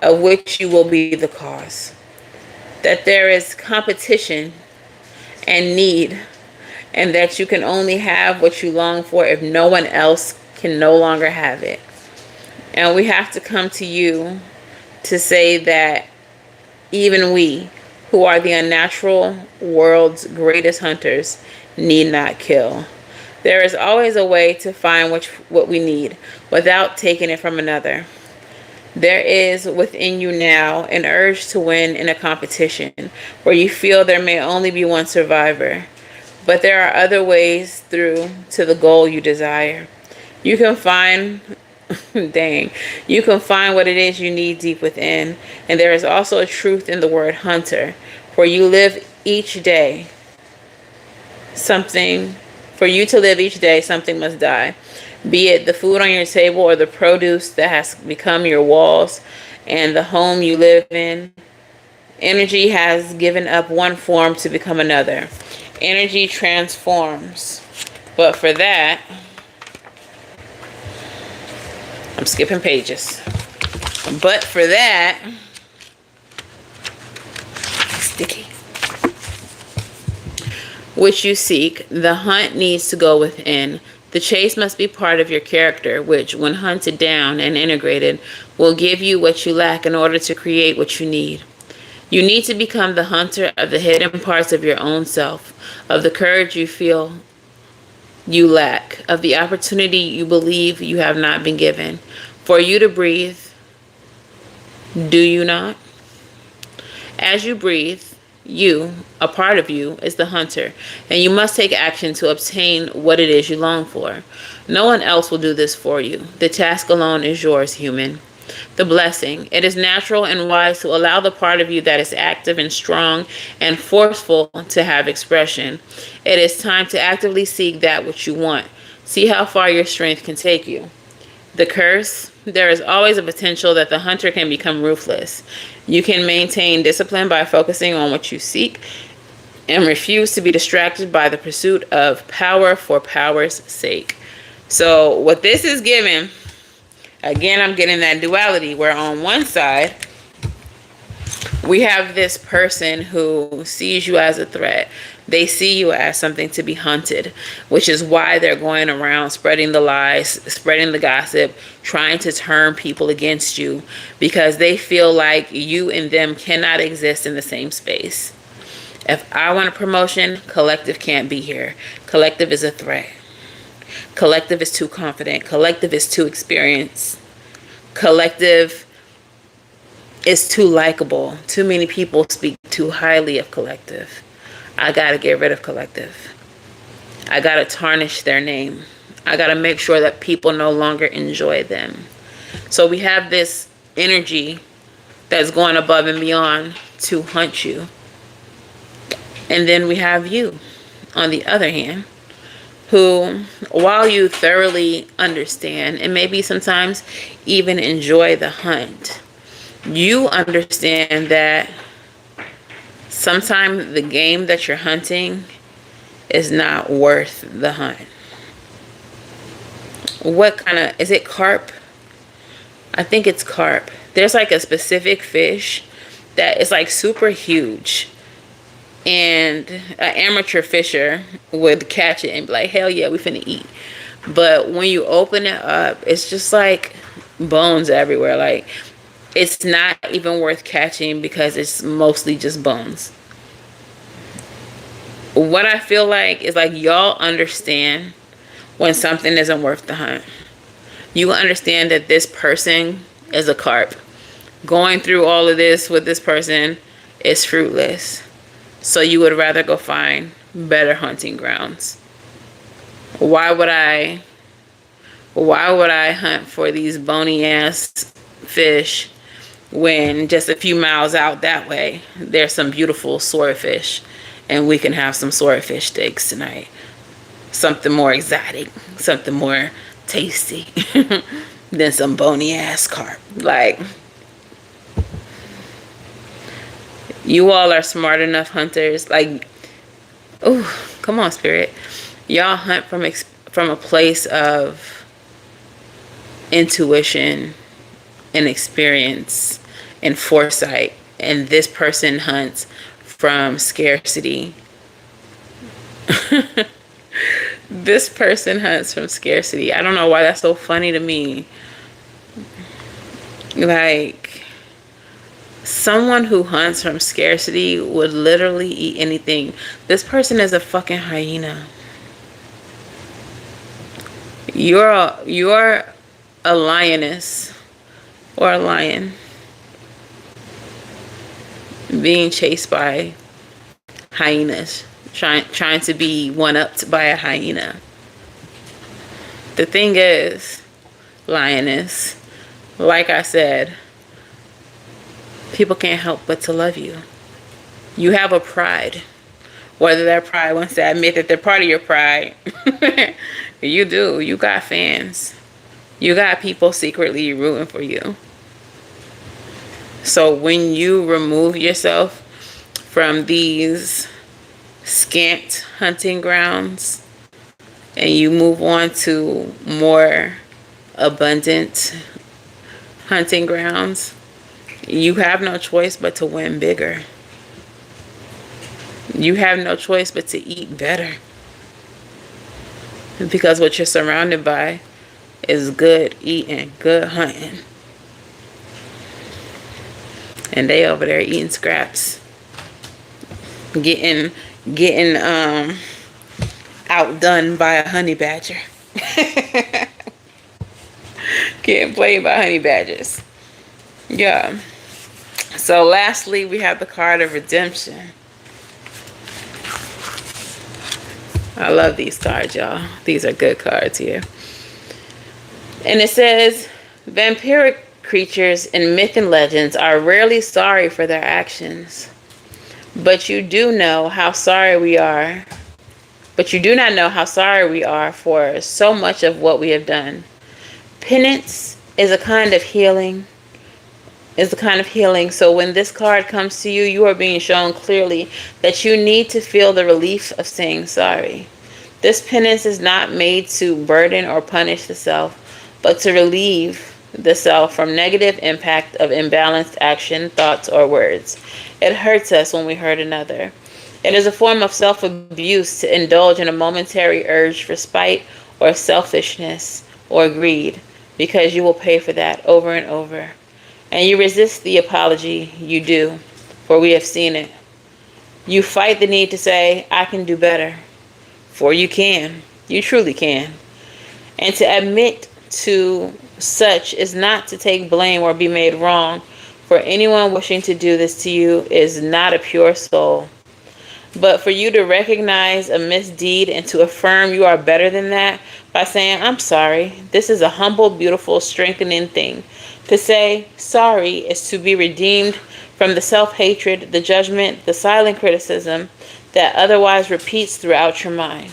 of which you will be the cause. That there is competition and need, and that you can only have what you long for if no one else can no longer have it. And we have to come to you to say that even we, who are the unnatural world's greatest hunters, need not kill. There is always a way to find what we need without taking it from another. There is within you now an urge to win in a competition where you feel there may only be one survivor, but there are other ways through to the goal you desire. You can find, you can find what it is you need deep within, and there is also a truth in the word hunter, for you live each day. For you to live each day, something must die. Be it the food on your table or the produce that has become your walls and the home you live in. Energy has given up one form to become another. Energy transforms. But for that, I'm skipping pages. But for that, sticky, which you seek, the hunt needs to go within. The chase must be part of your character, which, when hunted down and integrated, will give you what you lack in order to create what you need. You need to become the hunter of the hidden parts of your own self, of the courage you feel you lack, of the opportunity you believe you have not been given. For you to breathe, do you not? As you breathe, you, a part of you, is the hunter, and you must take action to obtain what it is you long for. No one else will do this for you. The task alone is yours, human. The blessing. It is natural and wise to allow the part of you that is active and strong and forceful to have expression. It is time to actively seek that which you want. See how far your strength can take you. The curse. There is always a potential that the hunter can become ruthless. You can maintain discipline by focusing on what you seek and refuse to be distracted by the pursuit of power for power's sake. So what this is giving, again, I'm getting that duality where on one side, We have this person who sees you as a threat. They see you as something to be hunted, which is why they're going around spreading the lies, spreading the gossip, trying to turn people against you, because they feel like you and them cannot exist in the same space. If I want a promotion, Collective can't be here. Collective is a threat. Collective is too confident. Collective is too experienced. Collective is too likable. Too many people speak too highly of Collective. I gotta get rid of Collective. I gotta tarnish their name. I gotta make sure that people no longer enjoy them. So we have this energy that's going above and beyond to hunt you. And then we have you, on the other hand, who, while you thoroughly understand and maybe sometimes even enjoy the hunt, you understand that sometimes the game that you're hunting is not worth the hunt. What kind of, is it carp? I think it's carp. There's like a specific fish that is like super huge. And an amateur fisher would catch it and be like, hell yeah, we finna eat. But when you open it up, it's just like bones everywhere. Like, it's not even worth catching because it's mostly just bones. What I feel like is like y'all understand when something isn't worth the hunt. You understand that this person is a carp. Going through all of this with this person is fruitless. So you would rather go find better hunting grounds. Why would I hunt for these bony ass fish when just a few miles out that way there's some beautiful swordfish and we can have some swordfish steaks tonight? Something more exotic, something more tasty than some bony ass carp. Like, you all are smart enough hunters. Like, oh, come on, spirit. Y'all hunt from a place of intuition and experience and foresight. And this person hunts from scarcity. This person hunts from scarcity. I don't know why that's so funny to me. Like, someone who hunts from scarcity would literally eat anything. This person is a fucking hyena. You're a lioness or a lion being chased by hyenas, trying to be one-upped by a hyena. The thing is, lioness, like I said, people can't help but to love you. You have a pride. Whether that pride wants to admit that they're part of your pride, you do. You got fans. You got people secretly rooting for you. So when you remove yourself from these scant hunting grounds and you move on to more abundant hunting grounds, you have no choice but to win bigger. You have no choice but to eat better. Because what you're surrounded by is good eating, good hunting. And they over there eating scraps. Getting outdone by a honey badger. Getting played by honey badgers. Yeah. So lastly, we have the card of redemption. I love these cards, y'all. These are good cards here. And it says, vampiric creatures in myth and legends are rarely sorry for their actions. But you do know how sorry we are. But you do not know how sorry we are for so much of what we have done. Penance is a kind of healing. So when this card comes to you, you are being shown clearly that you need to feel the relief of saying sorry. This penance is not made to burden or punish the self, but to relieve the self from negative impact of imbalanced action, thoughts, or words. It hurts us when we hurt another. It is a form of self-abuse to indulge in a momentary urge for spite or selfishness or greed, because you will pay for that over and over. And you resist the apology you do, for we have seen it. You fight the need to say, I can do better, for you can. You truly can. And to admit to such is not to take blame or be made wrong, for anyone wishing to do this to you is not a pure soul. But for you to recognize a misdeed and to affirm you are better than that by saying, I'm sorry, this is a humble, beautiful, strengthening thing. To say sorry is to be redeemed from the self-hatred, the judgment, the silent criticism that otherwise repeats throughout your mind.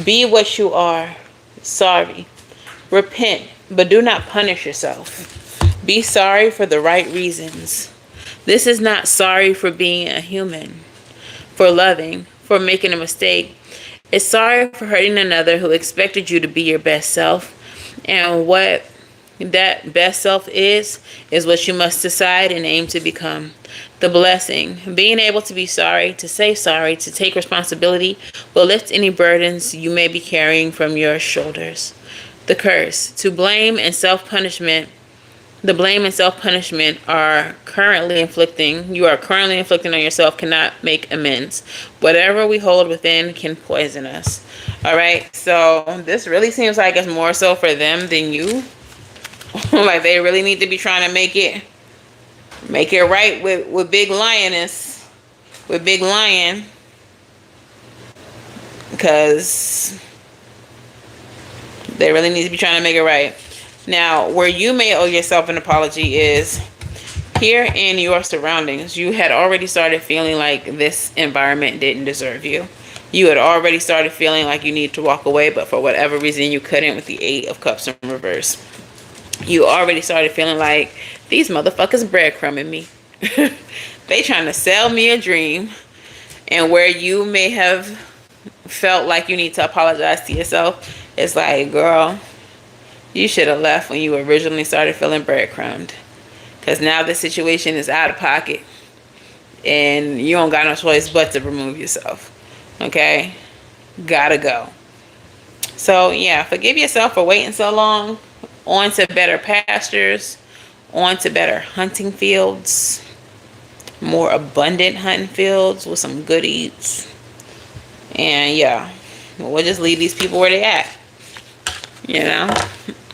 Be what you are, sorry. Repent, but do not punish yourself. Be sorry for the right reasons. This is not sorry for being a human, for loving, for making a mistake. It's sorry for hurting another who expected you to be your best self. And what that best self is what you must decide and aim to become. The blessing, being able to be sorry, to say sorry, to take responsibility, will lift any burdens you may be carrying from your shoulders. The curse, to blame and self-punishment. The blame and self-punishment you are currently inflicting on yourself cannot make amends. Whatever we hold within can poison us. All right, so this really seems like it's more so for them than you. Like they really need to be trying to make it right with Big Lioness, with Big Lion, because they really need to be trying to make it right. Now, where you may owe yourself an apology is here in your surroundings. You had already started feeling like this environment didn't deserve you. You had already started feeling like you need to walk away, but for whatever reason you couldn't with the 8 of Cups in reverse. You already started feeling like these motherfuckers breadcrumbing me. They trying to sell me a dream. And where you may have felt like you need to apologize to yourself, it's like, girl, you should have left when you originally started feeling breadcrumbed. Because now the situation is out of pocket. And you don't got no choice but to remove yourself. Okay? Gotta go. So, yeah, forgive yourself for waiting so long. On to better pastures. On to better hunting fields. More abundant hunting fields with some good eats. And, yeah, we'll just leave these people where they at. You know?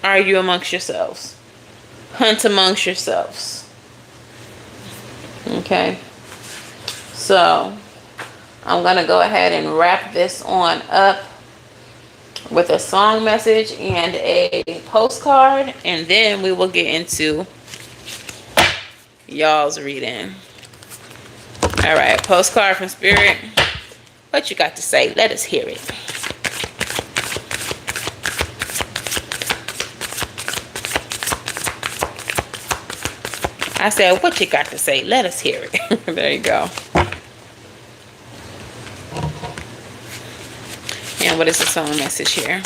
Argue amongst yourselves. Hunt amongst yourselves. Okay? So, I'm going to go ahead and wrap this on up with a song message and a postcard, and then we will get into y'all's reading. All right, postcard from Spirit. What you got to say? Let us hear it. I said, what you got to say? Let us hear it. There you go. And what is the song message here?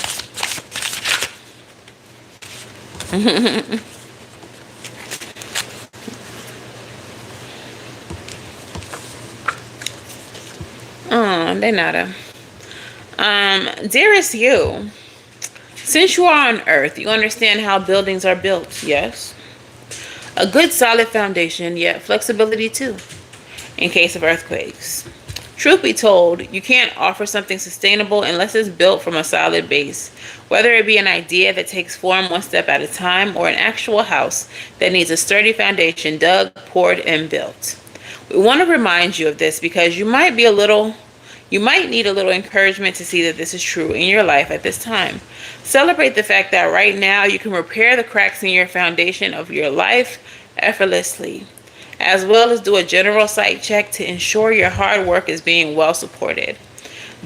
Oh, they not a. Dearest you, since you are on Earth, you understand how buildings are built, yes? A good solid foundation, yet flexibility too, in case of earthquakes. Truth be told, you can't offer something sustainable unless it's built from a solid base, whether it be an idea that takes form one step at a time or an actual house that needs a sturdy foundation dug, poured, and built. We want to remind you of this because you might need a little encouragement to see that this is true in your life at this time. Celebrate the fact that right now you can repair the cracks in your foundation of your life effortlessly, as well as do a general site check to ensure your hard work is being well supported.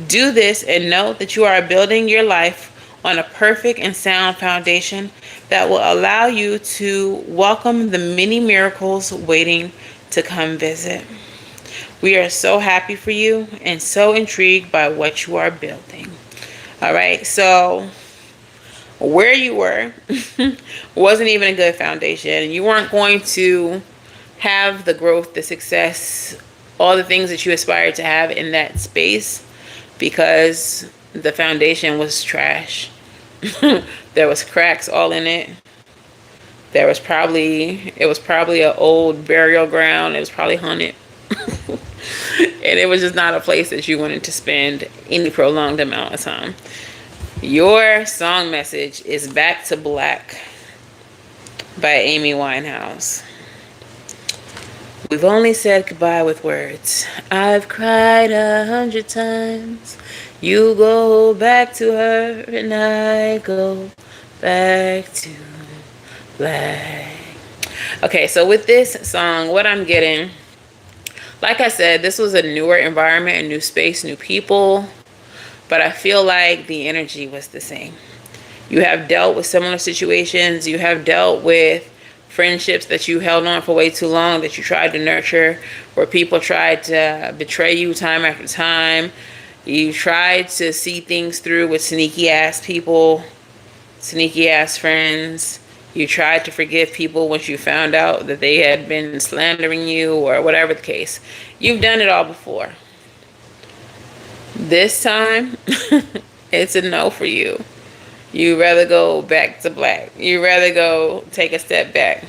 Do this and know that you are building your life on a perfect and sound foundation that will allow you to welcome the many miracles waiting to come visit. We are so happy for you and so intrigued by what you are building. All right, so where you were wasn't even a good foundation. You weren't going to have the growth, the success, all the things that you aspired to have in that space because the foundation was trash. There was cracks all in it. It was probably an old burial ground. It was probably haunted. And it was just not a place that you wanted to spend any prolonged amount of time. Your song message is Back to Black by Amy Winehouse. We've only said goodbye with words. I've cried 100 times. You go back to her and I go back to black. Okay, so with this song, what I'm getting, like I said, this was a newer environment, a new space, new people. But I feel like the energy was the same. You have dealt with similar situations. You have dealt with friendships that you held on for way too long, that you tried to nurture, where people tried to betray you time after time. You tried to see things through with sneaky ass people, sneaky ass friends. You tried to forgive people once you found out that they had been slandering you or whatever the case. You've done it all before. This time, it's a no for you. You rather go back to black. You rather go take a step back.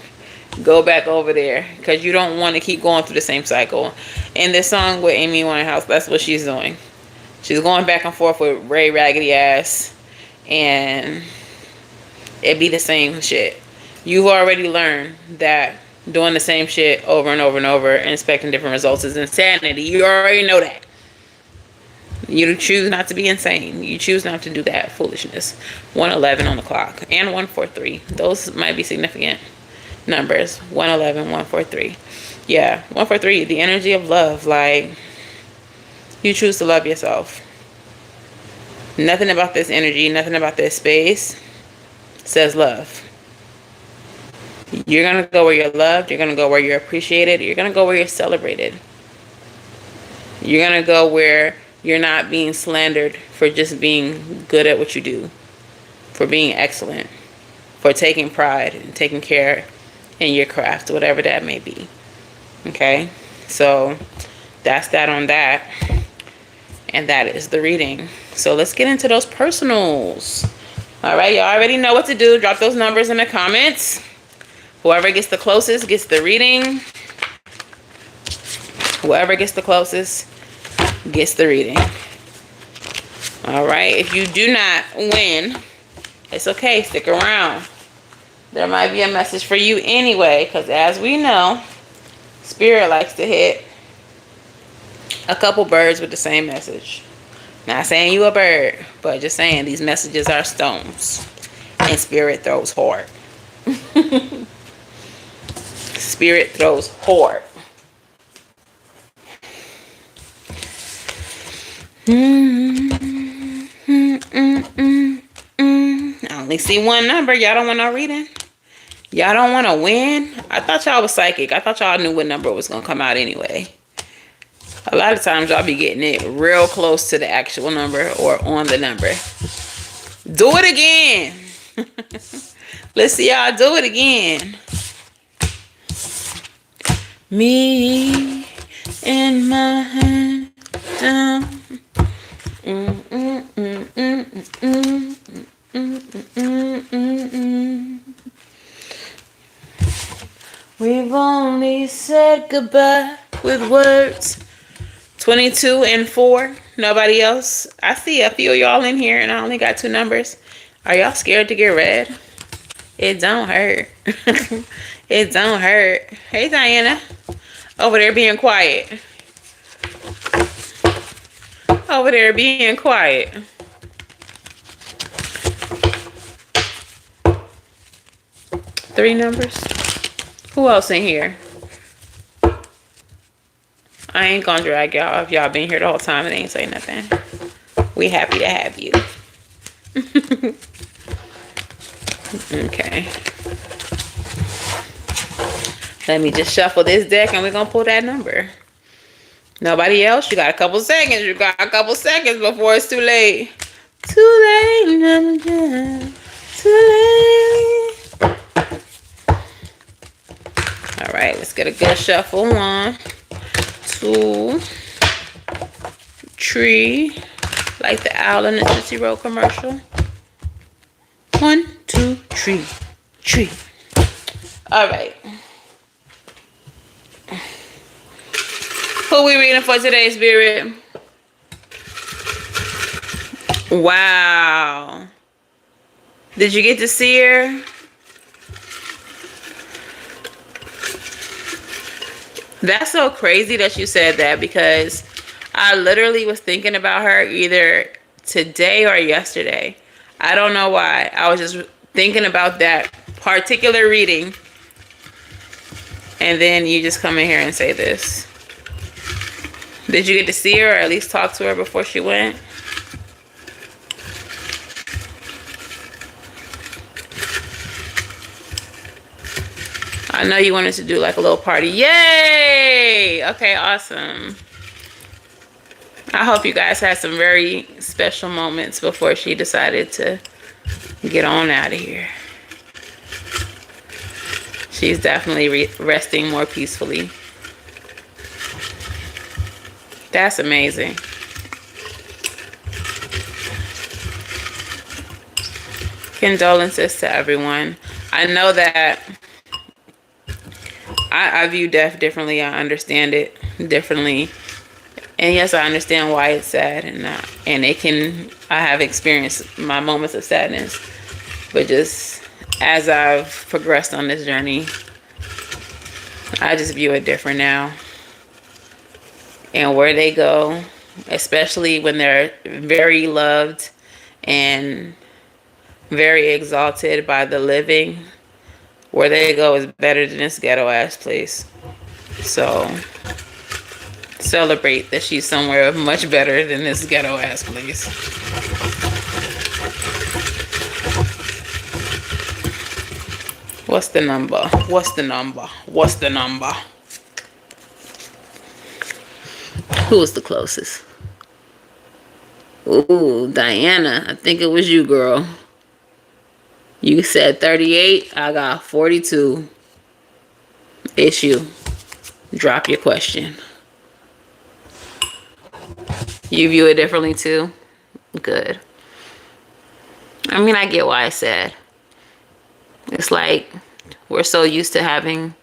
Go back over there. Because you don't want to keep going through the same cycle. In this song with Amy Winehouse, that's what she's doing. She's going back and forth with Ray Raggedy Ass. And it be the same shit. You've already learned that doing the same shit over and over and over and expecting different results is insanity. You already know that. You choose not to be insane. You choose not to do that foolishness. 111 on the clock and 143. Those might be significant numbers. 111, 143. Yeah, 143. The energy of love. Like, you choose to love yourself. Nothing about this energy, nothing about this space says love. You're gonna go where you're loved. You're gonna go where you're appreciated. You're gonna go where you're celebrated. You're gonna go where you're not being slandered for just being good at what you do, for being excellent, for taking pride and taking care in your craft, whatever that may be. Okay? So that's that on that. And that is the reading. So let's get into those personals. All right, y'all already know what to do. Drop those numbers in the comments. Whoever gets the closest gets the reading. Whoever gets the closest gets the reading. All right, if you do not win, it's okay, stick around. There might be a message for you anyway, because as we know, Spirit likes to hit a couple birds with the same message. Not saying you a bird, but just saying these messages are stones and Spirit throws hard. Spirit throws hard. I only see one number. Y'all don't want no reading? Y'all don't want to win? I thought y'all was psychic. I thought y'all knew what number was going to come out anyway. A lot of times y'all be getting it real close to the actual number or on the number. Do it again. Let's see y'all do it again. Me in my hand down. We've only said goodbye with words. 22 and 4. Nobody else. I see a few of y'all in here and I only got 2 numbers. Are y'all scared to get read? It don't hurt. It don't hurt. Hey, Diana. Over there being quiet. Over there being quiet. Three numbers. Who else in here? I ain't gonna drag y'all if y'all been here the whole time and ain't say nothing. We happy to have you. Okay. Let me just shuffle this deck and we're gonna pull that number. Nobody else? You got a couple seconds. You got a couple seconds before it's too late. Too late. All right, let's get a good shuffle. 1, 2, 3. Like the owl in the Tootsie Roll commercial. 1, 2, 3. 3. All right. Who we reading for today, Spirit? Wow. Did you get to see her? That's so crazy that you said that, because I literally was thinking about her either today or yesterday. I don't know why. I was just thinking about that particular reading. And then you just come in here and say this. Did you get to see her or at least talk to her before she went? I know you wanted to do like a little party. Yay! Okay, awesome. I hope you guys had some very special moments before she decided to get on out of here. She's definitely resting more peacefully. That's amazing. Condolences to everyone. I know that I view death differently. I understand it differently. And yes, I understand why it's sad. And it can, I have experienced my moments of sadness. But just as I've progressed on this journey, I just view it different now. And where they go, especially when they're very loved and very exalted by the living, where they go is better than this ghetto ass place. So celebrate that she's somewhere much better than this ghetto ass place. What's the number? What's the number? What's the number? Who's the closest? Ooh, Diana. I think it was you, girl. You said 38. I got 42. It's you. Drop your question. You view it differently too? Good. I mean, I get why it's sad. It's like we're so used to having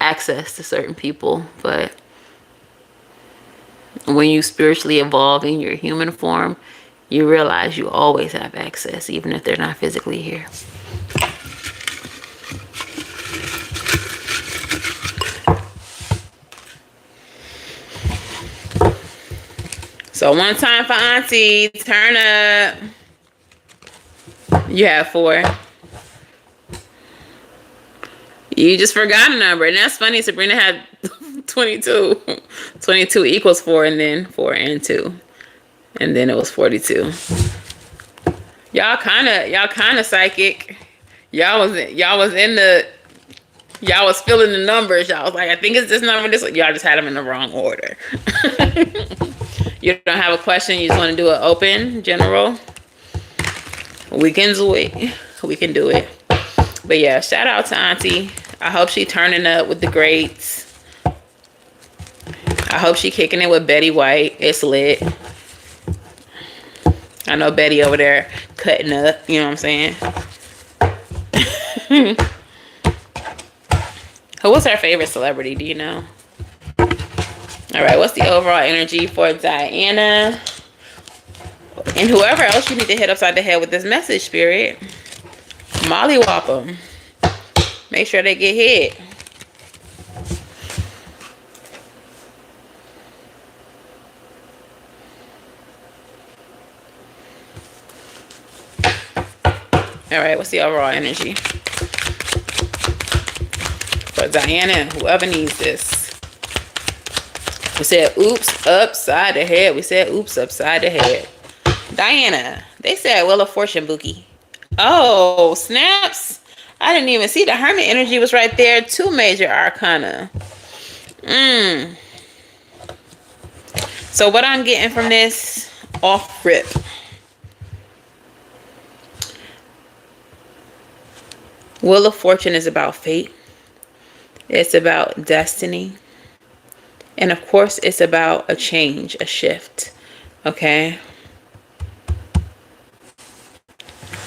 access to certain people, but when you spiritually evolve in your human form, you realize you always have access, even if they're not physically here. So one time for Auntie, turn up. You have 4. You just forgot a number. And that's funny. Sabrina had 22. 22 equals 4, and then 4 and 2. And then it was 42. Y'all kind of psychic. Y'all was feeling the numbers. Y'all was like, I think it's this number. This, y'all just had them in the wrong order. You don't have a question. You just want to do an open, general. We can do it. We can do it. But yeah, shout out to Auntie. I hope she turning up with the greats. I hope she kicking it with Betty White. It's lit. I know Betty over there cutting up. You know what I'm saying? Who was her favorite celebrity? Do you know? All right. What's the overall energy for Diana? And whoever else you need to hit upside the head with this message, Spirit. Mollywop them. Make sure they get hit. All right, what's the overall energy for Diana and whoever needs this? We said, oops, upside the head. We said, oops, upside the head. Diana, they said, Wheel of Fortune, Bookie. Oh, snaps. I didn't even see the Hermit energy was right there. 2 major arcana. So what I'm getting from this off rip. Wheel of Fortune is about fate. It's about destiny. And of course, it's about a change, a shift. Okay?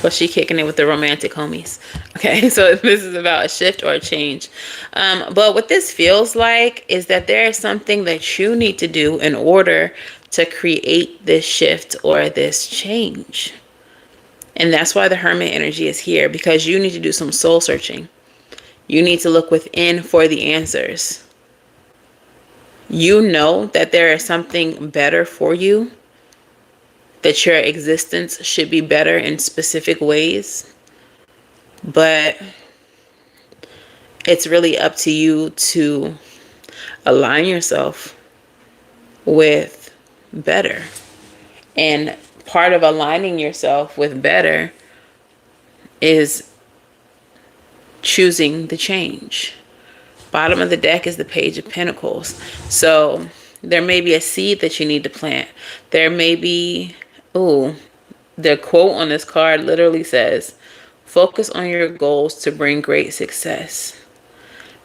Well, she kicking it with the romantic homies. Okay, so this is about a shift or a change. But what this feels like is that there is something that you need to do in order to create this shift or this change. And that's why the Hermit energy is here, because you need to do some soul searching. You need to look within for the answers. You know that there is something better for you, that your existence should be better in specific ways, but it's really up to you to align yourself with better. And part of aligning yourself with better is choosing the change. Bottom of the deck is the Page of Pentacles. So there may be a seed that you need to plant. There may be, the quote on this card literally says, focus on your goals to bring great success.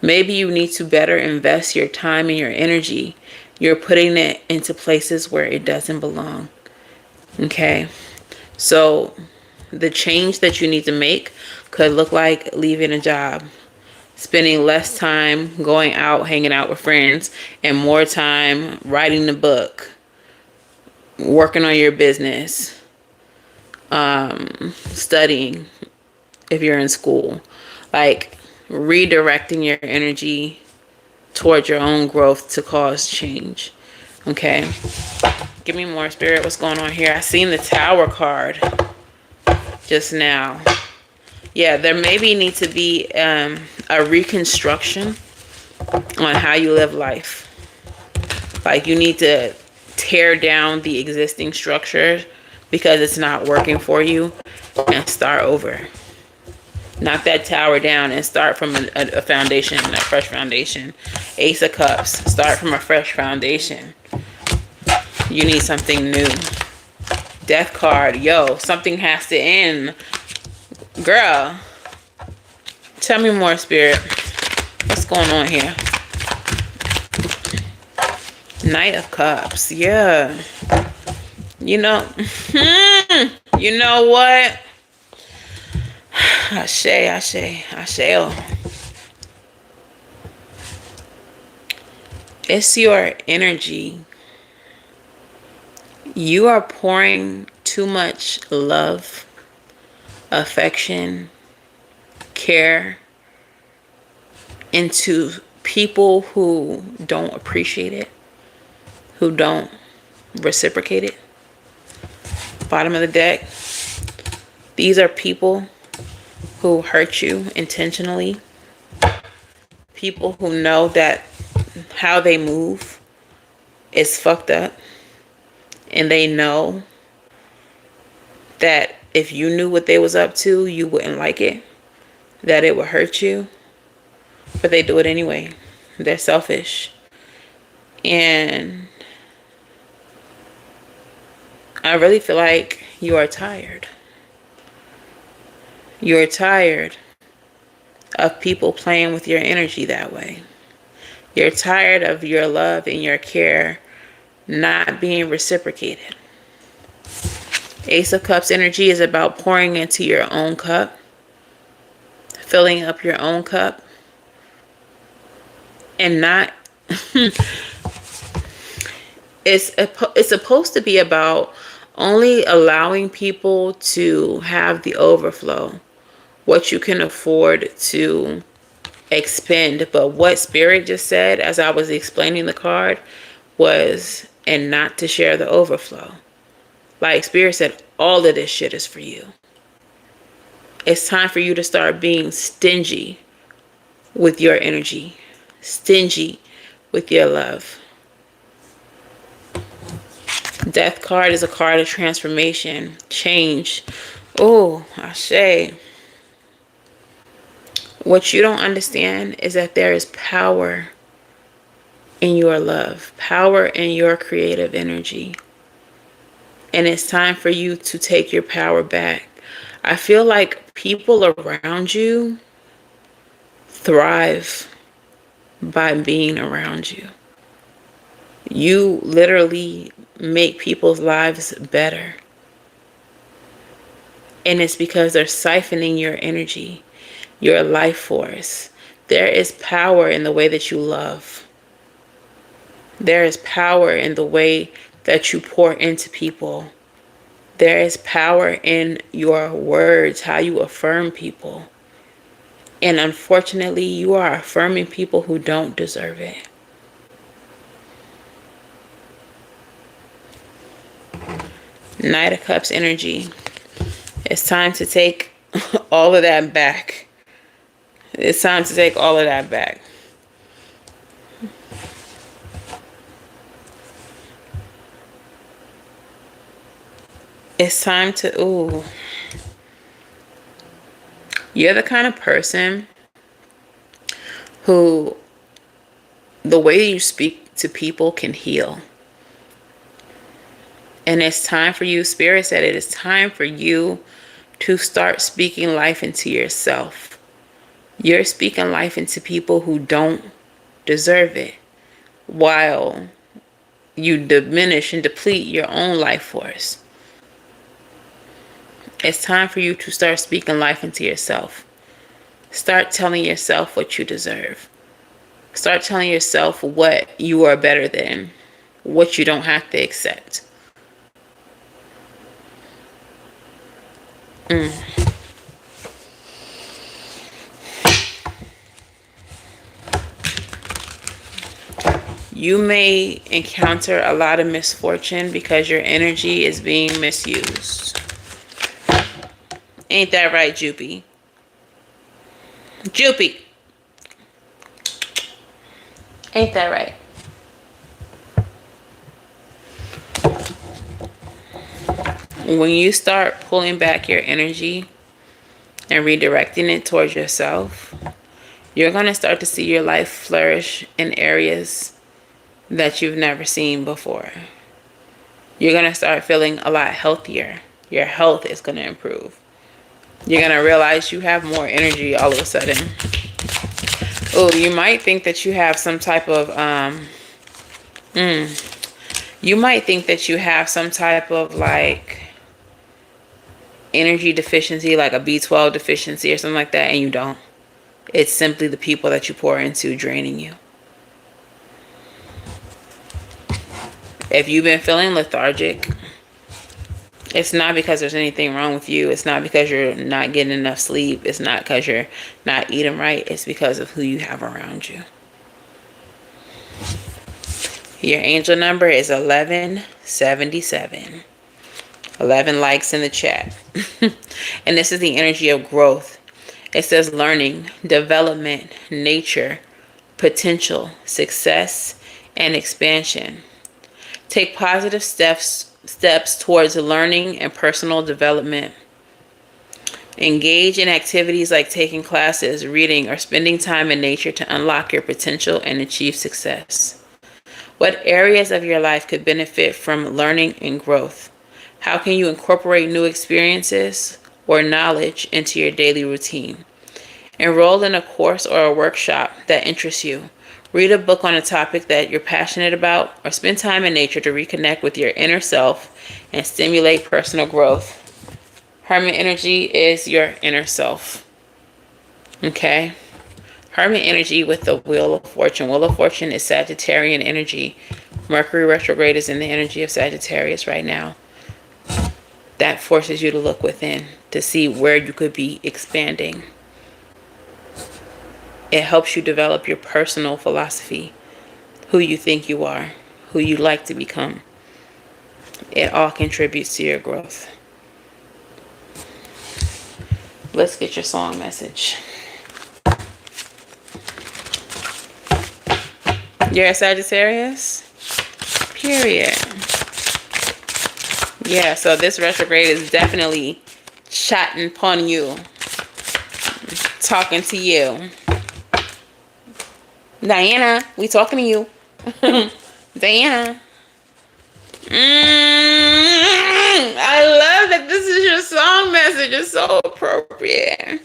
Maybe you need to better invest your time and your energy. You're putting it into places where it doesn't belong. Okay? So the change that you need to make could look like leaving a job, spending less time going out, hanging out with friends, and more time writing the book, working on your business, studying if you're in school. Like redirecting your energy towards your own growth to cause change. Okay? Give me more, Spirit. What's going on here? I seen the Tower card just now. Yeah, there maybe need to be a reconstruction on how you live life. Like you need to tear down the existing structure because it's not working for you and start over. Knock that tower down and start from a foundation, a fresh foundation. Ace of Cups, start from a fresh foundation. You need something new. Death card, yo, something has to end. Girl, tell me more, Spirit. What's going on here? Knight of Cups, yeah. You know, you know what? Ashe. It's your energy. You are pouring too much love, affection, care into people who don't appreciate it, who don't reciprocate it. Bottom of the deck. These are people who hurt you intentionally. People who know that how they move is fucked up. And they know that if you knew what they was up to, you wouldn't like it. That it would hurt you. But they do it anyway. They're selfish. And I really feel like you are tired. You're tired of people playing with your energy that way. You're tired of your love and your care not being reciprocated. Ace of Cups energy is about pouring into your own cup, filling up your own cup, and not it's supposed to be about only allowing people to have the overflow, what you can afford to expend. But what Spirit just said as I was explaining the card was, and not to share the overflow. Like Spirit said, all of this shit is for you. It's time for you to start being stingy with your energy, stingy with your love. Death card is a card of transformation, change. Oh, Ashe. What you don't understand is that there is power in your love, power in your creative energy. And it's time for you to take your power back. I feel like people around you thrive by being around you. You literally make people's lives better. And it's because they're siphoning your energy, your life force. There is power in the way that you love. There is power in the way that you pour into people. There is power in your words, how you affirm people. And unfortunately, you are affirming people who don't deserve it. Knight of Cups energy. It's time to take all of that back. It's time to take all of that back. It's time to, ooh. You're the kind of person who the way you speak to people can heal. And it's time for you, Spirit said it is time for you to start speaking life into yourself. You're speaking life into people who don't deserve it, while you diminish and deplete your own life force. It's time for you to start speaking life into yourself. Start telling yourself what you deserve. Start telling yourself what you are better than, what you don't have to accept. You may encounter a lot of misfortune because your energy is being misused. Ain't that right, Jupy? Jupy! Ain't that right? When you start pulling back your energy and redirecting it towards yourself, you're going to start to see your life flourish in areas that you've never seen before. You're going to start feeling a lot healthier. Your health is going to improve. You're going to realize you have more energy all of a sudden. Oh, you might think that you have some type of, you might think that you have some type of like energy deficiency, like a B12 deficiency or something like that, and you don't. It's simply the people that you pour into draining you. If you've been feeling lethargic, it's not because there's anything wrong with you. It's not because you're not getting enough sleep. It's not because you're not eating right. It's because of who you have around you. Your angel number is 1177. 11 likes in the chat. And this is the energy of growth. It says learning, development, nature, potential, success, and expansion. Take positive steps towards learning and personal development. Engage in activities like taking classes, reading, or spending time in nature to unlock your potential and achieve success. What areas of your life could benefit from learning and growth? How can you incorporate new experiences or knowledge into your daily routine? Enroll in a course or a workshop that interests you. Read a book on a topic that you're passionate about, or spend time in nature to reconnect with your inner self and stimulate personal growth. Hermit energy is your inner self. Okay? Hermit energy with the Wheel of Fortune. Wheel of Fortune is Sagittarian energy. Mercury retrograde is in the energy of Sagittarius right now. That forces you to look within to see where you could be expanding. It helps you develop your personal philosophy, who you think you are, who you like to become. It all contributes to your growth. Let's get your song message. You're a Sagittarius? Period. Yeah, so this retrograde is definitely chatting upon you. Talking to you. Diana, we talking to you. Diana. I love that this is your song message. It's so appropriate.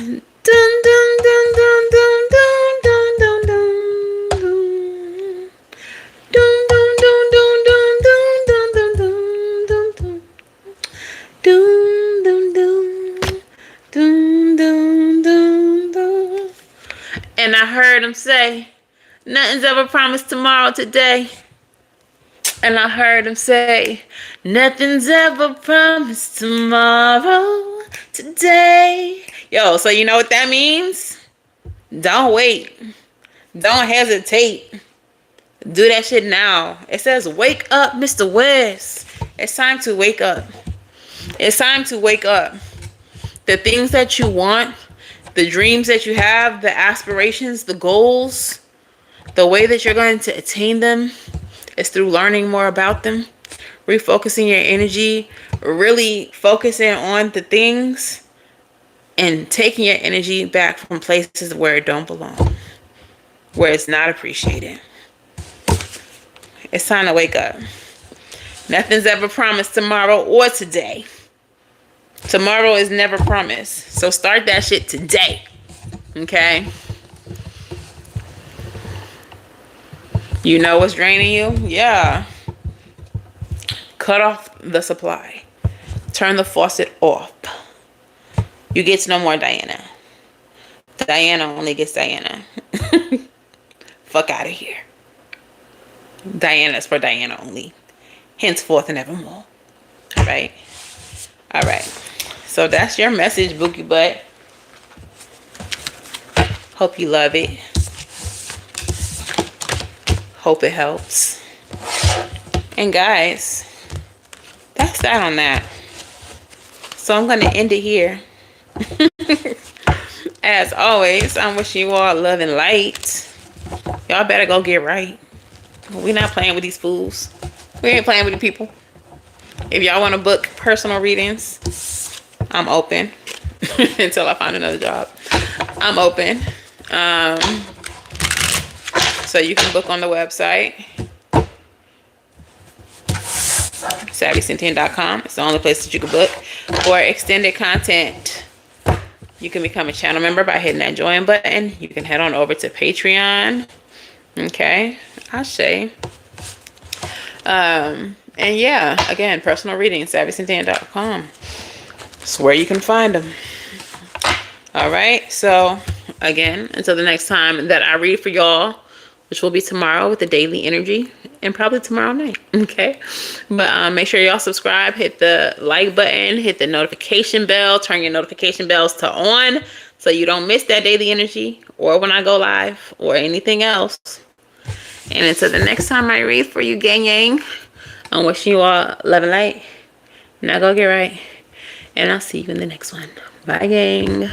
Dun dun dun dun dun dun dun dun dun. Dun dun dun dun dun dun dun dun dun. Dun dun dun dun dun dun dun. And I heard him say, nothing's ever promised tomorrow today. And I heard him say, nothing's ever promised tomorrow today. Yo, so you know what that means? Don't wait. Don't hesitate. Do that shit now. It says, wake up, Mr. West. It's time to wake up. It's time to wake up. The things that you want, the dreams that you have, the aspirations, the goals, the way that you're going to attain them is through learning more about them, refocusing your energy, really focusing on the things, and taking your energy back from places where it don't belong, where it's not appreciated. It's time to wake up. Nothing's ever promised tomorrow or today. Tomorrow is never promised. So start that shit today. Okay? You know what's draining you? Yeah. Cut off the supply. Turn the faucet off. You get no more Diana. Diana only gets Diana. Fuck out of here. Diana's for Diana only. Henceforth and evermore. Alright? Alright. So that's your message, Bookie Butt. Hope you love it. Hope it helps. And guys, that's that on that. So I'm going to end it here. As always, I'm wishing you all love and light. Y'all better go get right. We're not playing with these fools. We ain't playing with the people. If y'all want to book personal readings, I'm open. Until I find another job. I'm open. So you can book on the website. SavyCynthia.com. It's the only place that you can book. For extended content, you can become a channel member by hitting that join button. You can head on over to Patreon. Okay. I say. And yeah, again, personal readings, SavyCynthia.com. It's where you can find them. All right. So again, until the next time that I read for y'all, which will be tomorrow with the daily energy and probably tomorrow night. Okay. But make sure y'all subscribe, hit the like button, hit the notification bell, turn your notification bells to on so you don't miss that daily energy or when I go live or anything else. And until the next time I read for you, gang, I'm wishing you all love and light. Now go get right. And I'll see you in the next one. Bye, gang.